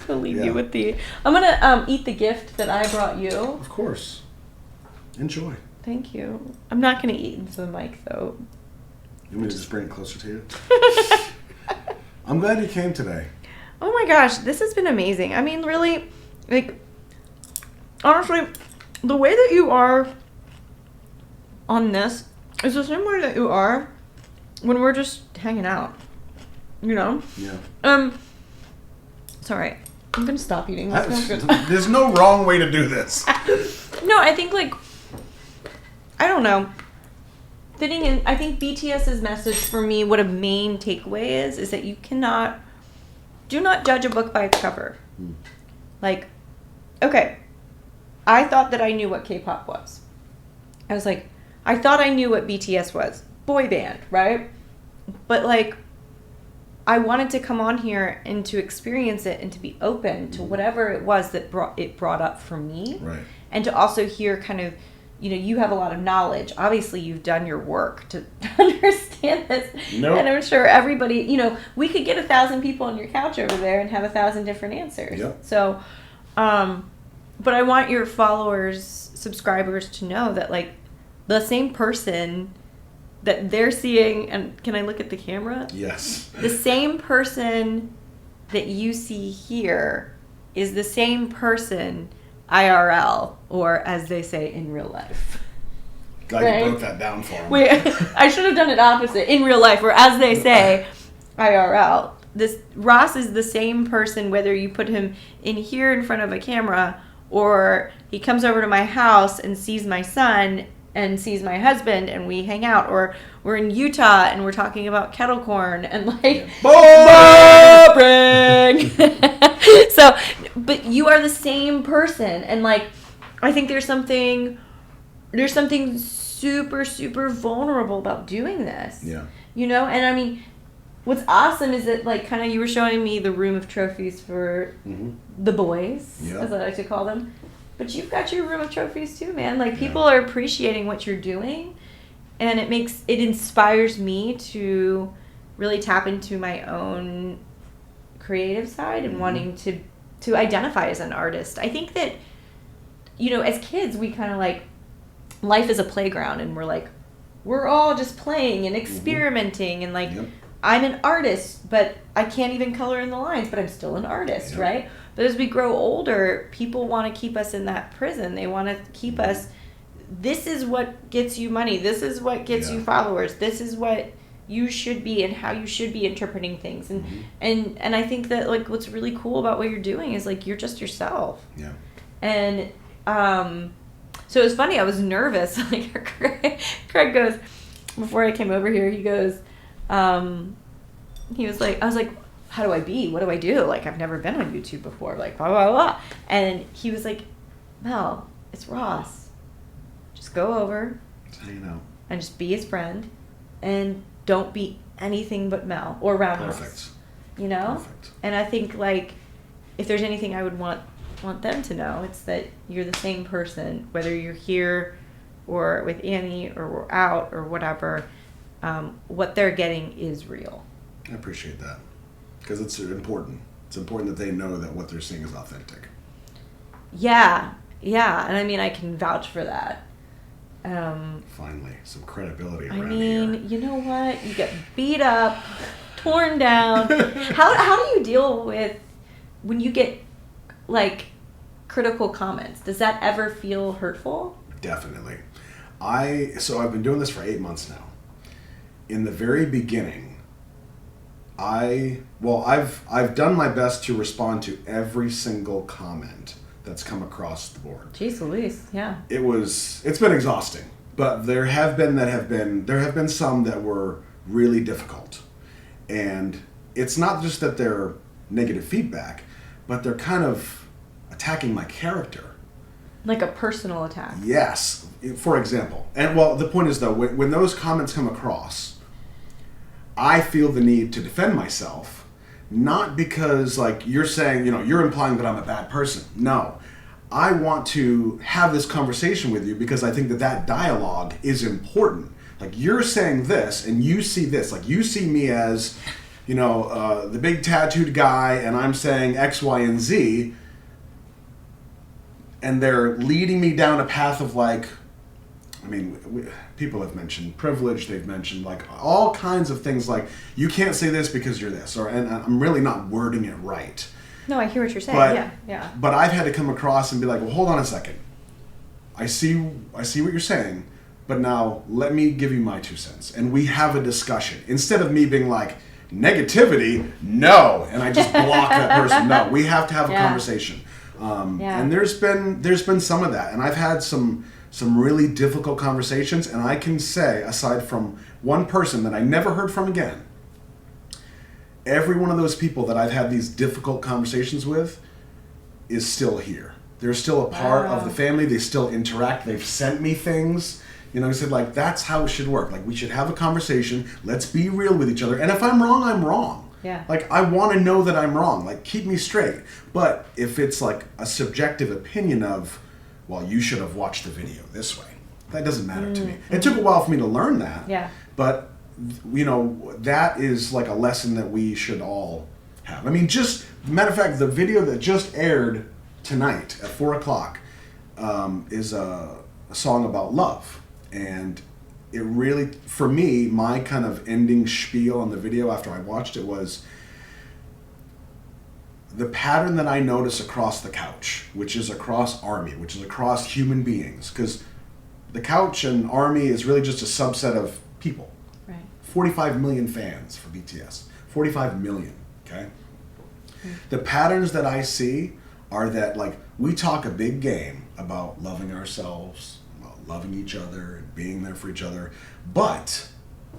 leave Yeah. you with the... I'm gonna eat the gift that I brought you. Of course. Enjoy. Thank you. I'm not gonna eat into the mic, though. You want me to just bring it closer to you? I'm glad you came today. Oh my gosh, this has been amazing. I mean, really, like, honestly, the way that you are on this is the same way that you are when we're just hanging out. You know? Yeah. Sorry. I'm gonna stop eating. This smells good. There's no wrong way to do this. No, I think, like, I don't know. Fitting in, I think BTS's message for me, what a main takeaway is that you do not judge a book by its cover. Like, okay, I thought that I knew what K-pop was. I was like, I thought I knew what BTS was. Boy band, right? But, like, I wanted to come on here and to experience it and to be open to whatever it was that brought up for me. Right. And to also hear kind of, you know, you have a lot of knowledge. Obviously, you've done your work to understand this. Nope. And I'm sure everybody, you know, we could get 1,000 people on your couch over there and have 1,000 different answers. Yep. So, but I want your followers, subscribers to know that, like, the same person that they're seeing, and can I look at the camera? Yes. The same person that you see here is the same person IRL, or as they say, in real life. Glad Right. you broke that down for him. Wait, I should have done it opposite. In real life, or as they say, IRL. This Ross is the same person whether you put him in here in front of a camera, or he comes over to my house and sees my son and sees my husband and we hang out, or we're in Utah and we're talking about kettle corn and like boring. So, but you are the same person, and like I think there's something super, super vulnerable about doing this. Yeah. You know, and I mean, what's awesome is that, like, kind of you were showing me the room of trophies for the boys, Yeah. as I like to call them. But you've got your room of trophies too, man. Like, people are appreciating what you're doing, and it inspires me to really tap into my own creative side and wanting to identify as an artist. I think that, you know, as kids, we kind of like, life is a playground, and we're all just playing and experimenting, and like, I'm an artist, but I can't even color in the lines, but I'm still an artist, right? But as we grow older, people want to keep us in that prison. They want to keep us, this is what gets you money. This is what gets you followers. This is what you should be and how you should be interpreting things. And I think that, like, what's really cool about what you're doing is, like, you're just yourself. Yeah. And so it was funny. I was nervous. Like, Craig goes, before I came over here, he goes, he was like, I was like, how do I be? What do I do? Like, I've never been on YouTube before. Like, blah, blah, blah. And he was like, Mel, it's Ross. Just go over. Just hanging out. And just be his friend. And don't be anything but Mel or Roundhouse. Perfect. You know? Perfect. And I think, like, if there's anything I would want them to know, it's that you're the same person, whether you're here or with Annie or we're out or whatever. What they're getting is real. I appreciate that. Because it's important. It's important that they know that what they're seeing is authentic. Yeah. Yeah. And I mean, I can vouch for that. Finally, some credibility around here. I mean, you know what? You get beat up, torn down. How do you deal with when you get, like, critical comments? Does that ever feel hurtful? Definitely. So I've been doing this for 8 months now. In the very beginning, I've done my best to respond to every single comment that's come across the board. Jeez Louise, yeah. It's been exhausting, but there have been some that were really difficult. And it's not just that they're negative feedback, but they're kind of attacking my character. Like a personal attack. Yes, for example. And well, the point is though, when those comments come across, I feel the need to defend myself, not because like you're saying, you're implying that I'm a bad person. No. I want to have this conversation with you because I think that dialogue is important. Like you're saying this and you see this. Like you see me as, the big tattooed guy and I'm saying X, Y, and Z. And they're leading me down a path of people have mentioned privilege. They've mentioned like all kinds of things like you can't say this because you're this. And I'm really not wording it right. No, I hear what you're saying. Yeah. But I've had to come across and be like, well, hold on a second. I see what you're saying, but now let me give you my 2 cents. And we have a discussion. Instead of me being like, negativity, no. And I just block that person. No, we have to have a conversation. And there's been some of that. And I've had some really difficult conversations. And I can say, aside from one person that I never heard from again, every one of those people that I've had these difficult conversations with is still here. They're still a part of the family. They still interact. They've sent me things. I said, like, that's how it should work. Like, we should have a conversation. Let's be real with each other. And if I'm wrong, I'm wrong. Yeah. Like, I want to know that I'm wrong. Like, keep me straight. But if it's, like, a subjective opinion of, well, you should have watched the video this way, that doesn't matter to me. It took a while for me to learn that. Yeah. But that is like a lesson that we should all have. I mean, just matter of fact, the video that just aired tonight at 4:00 is a song about love, and it really, for me, my kind of ending spiel on the video after I watched it was the pattern that I notice across the couch, which is across Army, which is across human beings, because the couch and Army is really just a subset of people. 45 million fans for BTS. 45 million, okay? The patterns that I see are that, like, we talk a big game about loving ourselves, about loving each other, and being there for each other, but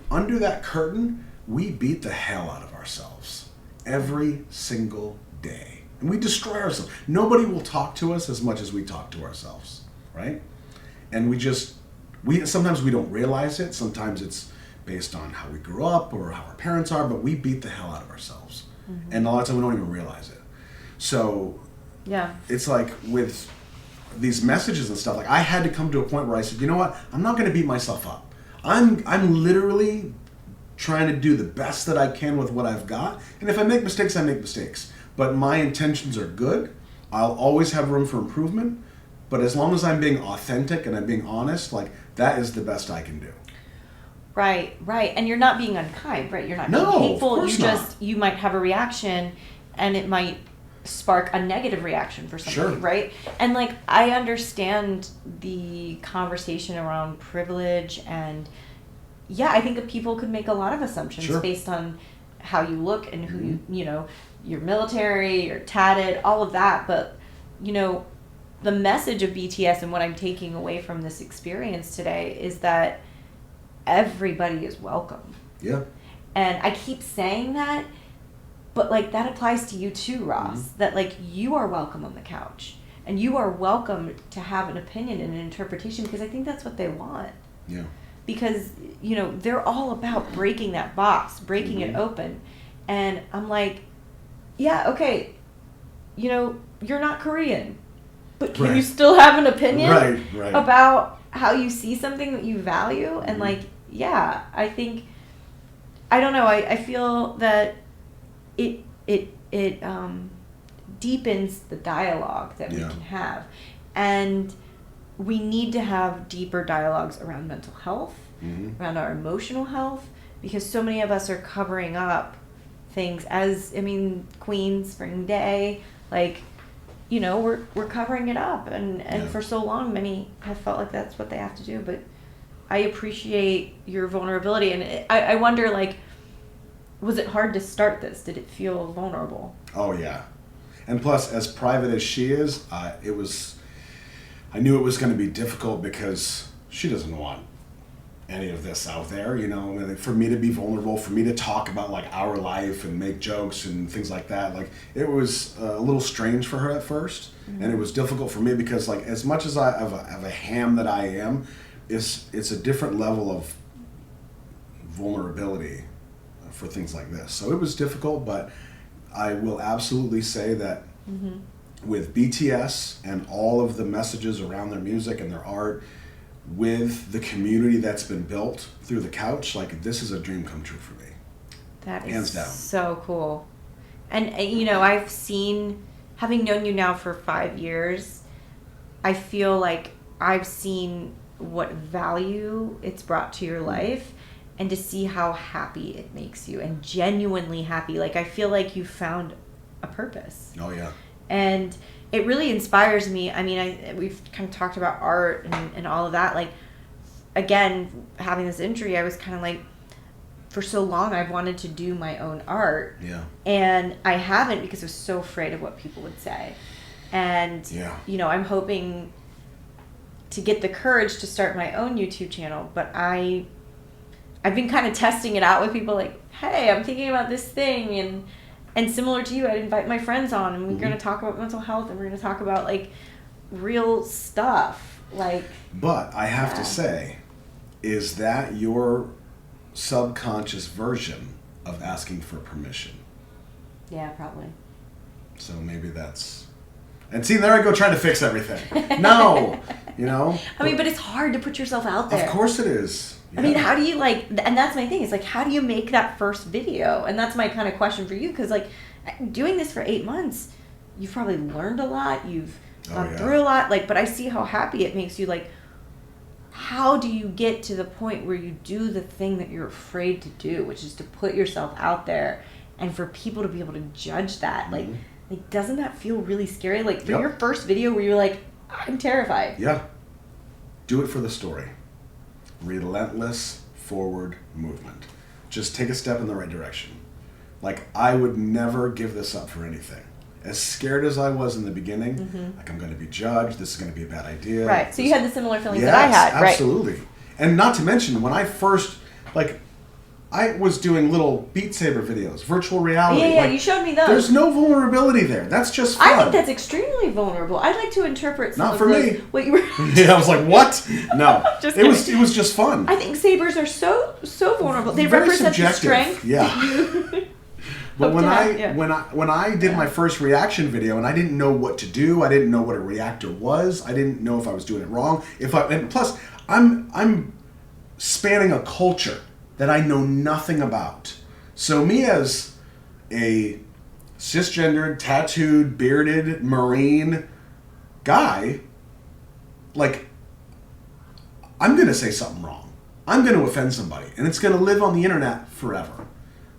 under that curtain, we beat the hell out of ourselves every single day. And we destroy ourselves. Nobody will talk to us as much as we talk to ourselves, right? And sometimes we don't realize it. Sometimes it's based on how we grew up or how our parents are, but we beat the hell out of ourselves. And a lot of times we don't even realize it. So it's like with these messages and stuff, like I had to come to a point where I said, you know what? I'm not going to beat myself up. I'm literally trying to do the best that I can with what I've got. And if I make mistakes, I make mistakes. But my intentions are good. I'll always have room for improvement. But as long as I'm being authentic and I'm being honest, like that is the best I can do. Right. And you're not being unkind, right? You're not being hateful. Of course You might have a reaction and it might spark a negative reaction for somebody, right? And like, I understand the conversation around privilege and I think that people could make a lot of assumptions based on how you look and who you're military, you're tatted, all of that. But, the message of BTS and what I'm taking away from this experience today is that everybody is welcome. Yeah. And I keep saying that, but like that applies to you too, Ross, that like you are welcome on the couch and you are welcome to have an opinion and an interpretation because I think that's what they want. Yeah. Because, they're all about breaking that box, breaking it open. And I'm like, okay, you're not Korean, but can you still have an opinion about how you see something that you value? And like, I think, I don't know, I feel that it deepens the dialogue that we can have. And we need to have deeper dialogues around mental health, around our emotional health, because so many of us are covering up things Queen, Spring Day, like, we're covering it up. And for so long, many have felt like that's what they have to do. But I appreciate your vulnerability. And I wonder, like, was it hard to start this? Did it feel vulnerable? Oh, yeah. And plus, as private as she is, I knew it was going to be difficult because she doesn't want any of this out there, you know, and for me to be vulnerable, for me to talk about like our life and make jokes and things like that. Like it was a little strange for her at first, and it was difficult for me because like as much as I have a ham that I am, it's a different level of vulnerability for things like this. So it was difficult, but I will absolutely say that with BTS and all of the messages around their music and their art, with the community that's been built through the couch, like this is a dream come true for me. That is Hands down. so cool. And you know, I've seen, having known you now for 5 years, I feel like I've seen what value it's brought to your life, and to see how happy it makes you, and genuinely happy. Like I feel like you found a purpose. Oh yeah. And it really inspires me. I mean, we've kind of talked about art and all of that. Like, again, having this injury, I was kind of like, for so long, I've wanted to do my own art. Yeah. And I haven't because I was so afraid of what people would say. And, you know, I'm hoping to get the courage to start my own YouTube channel. But I've been kind of testing it out with people like, hey, I'm thinking about this thing. And similar to you, I'd invite my friends on, and we're going to talk about mental health, and we're going to talk about, like, real stuff. Like, but I have to say, is that your subconscious version of asking for permission? Yeah, probably. So maybe that's... And see, there I go trying to fix everything. No! You know? I mean, but it's hard to put yourself out there. Of course it is. Yeah. I mean, how do you, like, and that's my thing, is like, how do you make that first video? And that's my kind of question for you, because, like, doing this for 8 months, you've probably learned a lot, you've gone through a lot, like, but I see how happy it makes you. Like, how do you get to the point where you do the thing that you're afraid to do, which is to put yourself out there, and for people to be able to judge that? Like, doesn't that feel really scary? Like, for your first video where you're like, I'm terrified. Yeah. Do it for the story. Relentless forward movement. Just take a step in the right direction. Like, I would never give this up for anything. As scared as I was in the beginning, like, I'm going to be judged, this is going to be a bad idea. Right, so you had the similar feelings that I had, right? Absolutely. And not to mention, when I first, like, I was doing little Beat Saber videos, virtual reality. Yeah, like, you showed me those. There's no vulnerability there. That's just fun. I think that's extremely vulnerable. I'd like to interpret some Not of for those, me. what you were Yeah, I was like, what? No. Just it was just fun. I think sabers are so vulnerable. They Very represent subjective. the strength. Yeah. But when I did Yeah. my first reaction video, and I didn't know what to do, I didn't know what a reactor was, I didn't know if I was doing it wrong. And plus, I'm spanning a culture that I know nothing about. So me as a cisgendered, tattooed, bearded, Marine guy, like, I'm gonna say something wrong. I'm gonna offend somebody, and it's gonna live on the internet forever.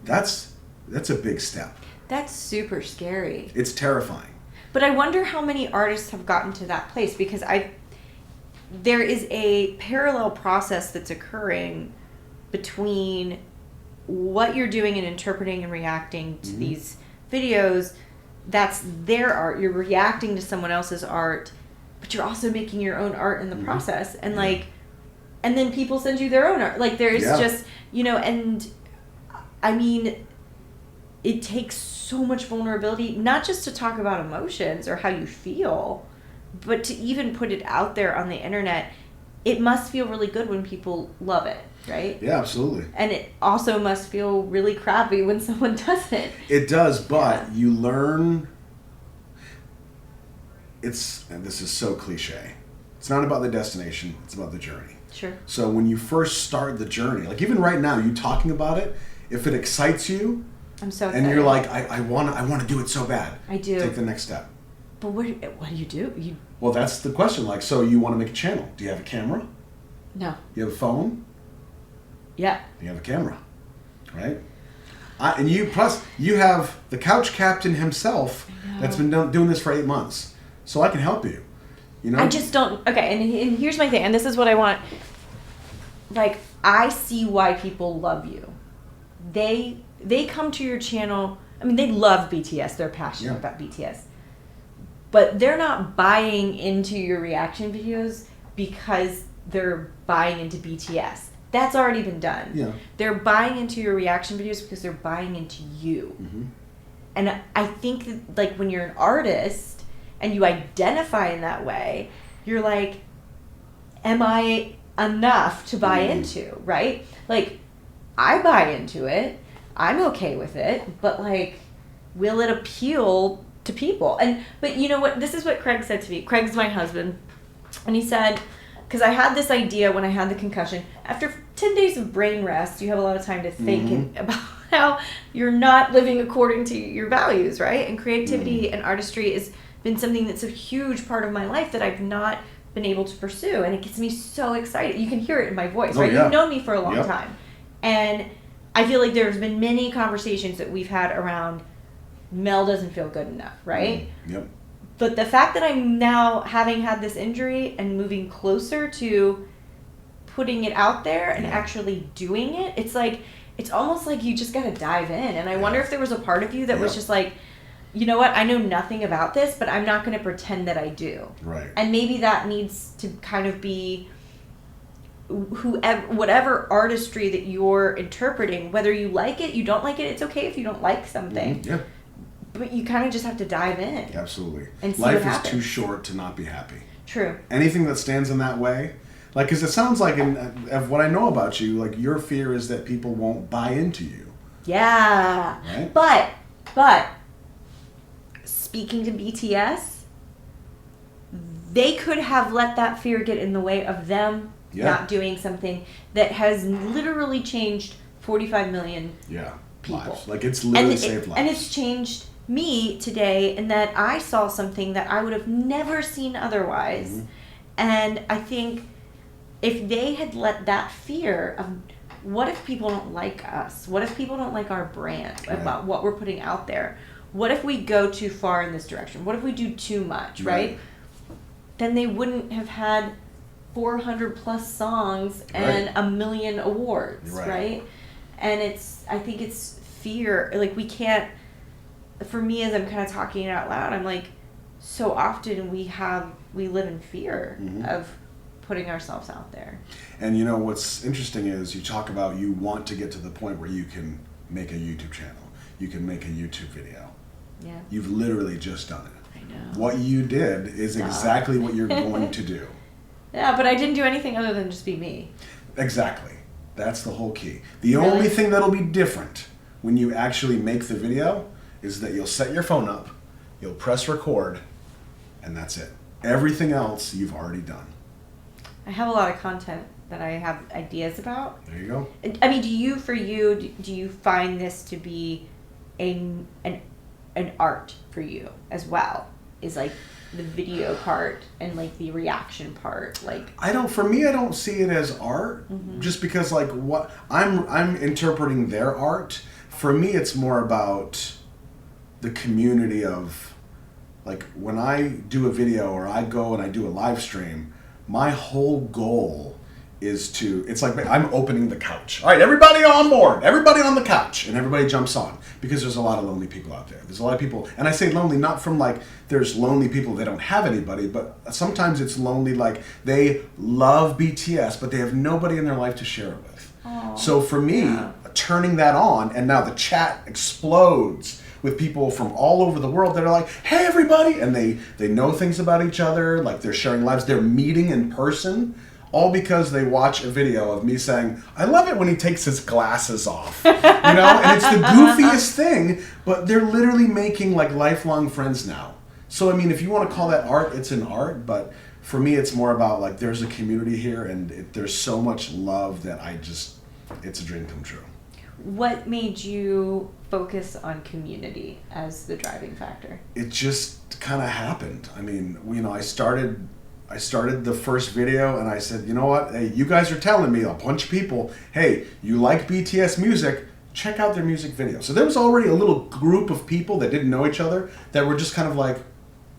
That's a big step. That's super scary. It's terrifying. But I wonder how many artists have gotten to that place, because there is a parallel process that's occurring between what you're doing and interpreting and reacting to these videos. That's their art. You're reacting to someone else's art, but you're also making your own art in the process. And like, and then people send you their own art. Like, there's just, you know, and I mean, it takes so much vulnerability, not just to talk about emotions or how you feel, but to even put it out there on the internet. It must feel really good when people love it, right? Yeah, absolutely. And it also must feel really crappy when someone doesn't. It does, but you learn. And this is so cliche. It's not about the destination, it's about the journey. Sure. So when you first start the journey, like even right now, you talking about it, if it excites you, I'm so excited. and you're like, I want to do it so bad. I do. Take the next step. But what do you do? Well, that's the question. Like, so you want to make a channel. Do you have a camera? No. You have a phone? Yeah. You have a camera, right? And you have the couch captain himself that's been doing this for 8 months. So I can help you. You know? I just don't. Okay, and here's my thing, and this is what I want. Like, I see why people love you. They come to your channel. I mean, they love BTS. They're passionate about BTS. But they're not buying into your reaction videos because they're buying into BTS. That's already been done. Yeah. They're buying into your reaction videos because they're buying into you. Mm-hmm. And I think that, like, when you're an artist and you identify in that way, you're like, am I enough to buy into, right? Like, I buy into it. I'm okay with it. But, like, will it appeal to people? But you know what? This is what Craig said to me. Craig's my husband. And he said, because I had this idea when I had the concussion. After 10 days of brain rest, you have a lot of time to think about how you're not living according to your values, right? And creativity and artistry has been something that's a huge part of my life that I've not been able to pursue. And it gets me so excited. You can hear it in my voice, right? Yeah. You've known me for a long time. And I feel like there's been many conversations that we've had around Mel doesn't feel good enough, right? Yep. But the fact that I'm now, having had this injury and moving closer to putting it out there and actually doing it, it's like, it's almost like you just got to dive in. And I wonder if there was a part of you that was just like, you know what, I know nothing about this, but I'm not going to pretend that I do. Right. And maybe that needs to kind of be whatever artistry that you're interpreting, whether you like it, you don't like it, it's okay if you don't like something. Yeah. But you kind of just have to dive in. Absolutely. And see Life what is happens. too short to not be happy. True. Anything that stands in that way, like, because it sounds like, of what I know about you, like, your fear is that people won't buy into you. Yeah. Right? But speaking to BTS, they could have let that fear get in the way of them not doing something that has literally changed 45 million people. Lives. Like, it's literally saved lives. And it's changed me today in that I saw something that I would have never seen otherwise. And I think if they had let that fear of, what if people don't like us? What if people don't like our brand, about what we're putting out there? What if we go too far in this direction? What if we do too much, right? Then they wouldn't have had 400 plus songs and a million awards, right? And I think it's fear. Like, we can't, for me, as I'm kind of talking it out loud, I'm like, so often we live in fear of putting ourselves out there. And you know, what's interesting is you talk about you want to get to the point where you can make a YouTube channel. You can make a YouTube video. Yeah. You've literally just done it. I know. What you did is exactly what you're going to do. Yeah, but I didn't do anything other than just be me. Exactly. That's the whole key. The only thing that'll be different when you actually make the video is that you'll set your phone up, you'll press record, and that's it. Everything else you've already done. I have a lot of content that I have ideas about. There you go. I mean, do you find this to be an art for you as well? Is like the video part and like the reaction part, like For me, I don't see it as art, just because like what I'm interpreting their art. For me, it's more about the community of, like, when I do a video or I go and I do a live stream, my whole goal is it's like I'm opening the couch. All right, everybody on board, everybody on the couch, and everybody jumps on, because there's a lot of lonely people out there. There's a lot of people, and I say lonely not from like there's lonely people that don't have anybody, but sometimes it's lonely like they love BTS, but they have nobody in their life to share it with. Aww. So for me, turning that on, and now the chat explodes with people from all over the world that are like, hey everybody, and they know things about each other, like they're sharing lives, they're meeting in person, all because they watch a video of me saying, I love it when he takes his glasses off. You know, and it's the goofiest thing, but they're literally making like lifelong friends now. So I mean, if you want to call that art, it's an art, but for me it's more about like there's a community here, and there's so much love that it's a dream come true. What made you focus on community as the driving factor? It just kind of happened. I mean, you know, I started the first video and I said, you know what, hey, you guys are telling me, a bunch of people, hey, you like BTS music, check out their music video. So there was already a little group of people that didn't know each other that were just kind of like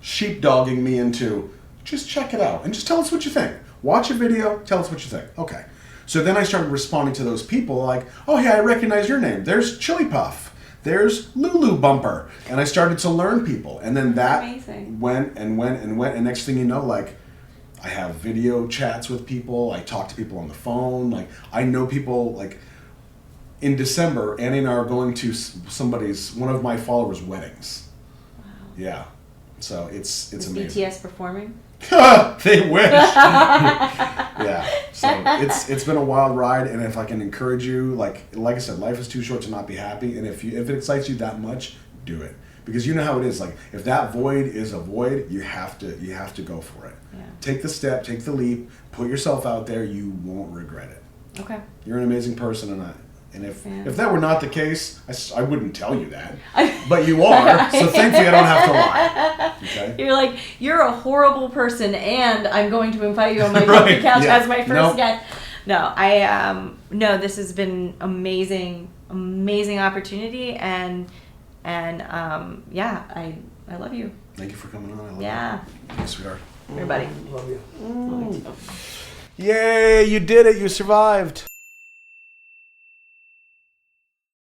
sheepdogging me into, just check it out and just tell us what you think. Watch a video, tell us what you think. Okay. So then I started responding to those people like, oh yeah, I recognize your name. There's Chili Puff. There's Lulu Bumper. And I started to learn people. And then that went and went and went. And next thing you know, like, I have video chats with people. I talk to people on the phone. Like, I know people, like, in December, Annie and I are going to one of my followers' weddings. Wow. Yeah. So it's Is amazing. BTS performing? They wish. Yeah. So it's been a wild ride, and if I can encourage you, like I said, life is too short to not be happy, and if it excites you that much, do it. Because you know how it is. Like, if that void is a void, you have to go for it. Yeah. Take the step, take the leap, put yourself out there. You won't regret it. Okay. You're an amazing person, and if that were not the case, I wouldn't tell you that. But you are, so thankfully I don't have to lie. Okay? You're like, you're a horrible person, and I'm going to invite you on my Right, couch yeah. as my first guest. No, this has been amazing opportunity, and I love you. Thank you for coming on. I love Yeah. you. Yes, we are. Everybody. Love you. Yay, you did it. You survived.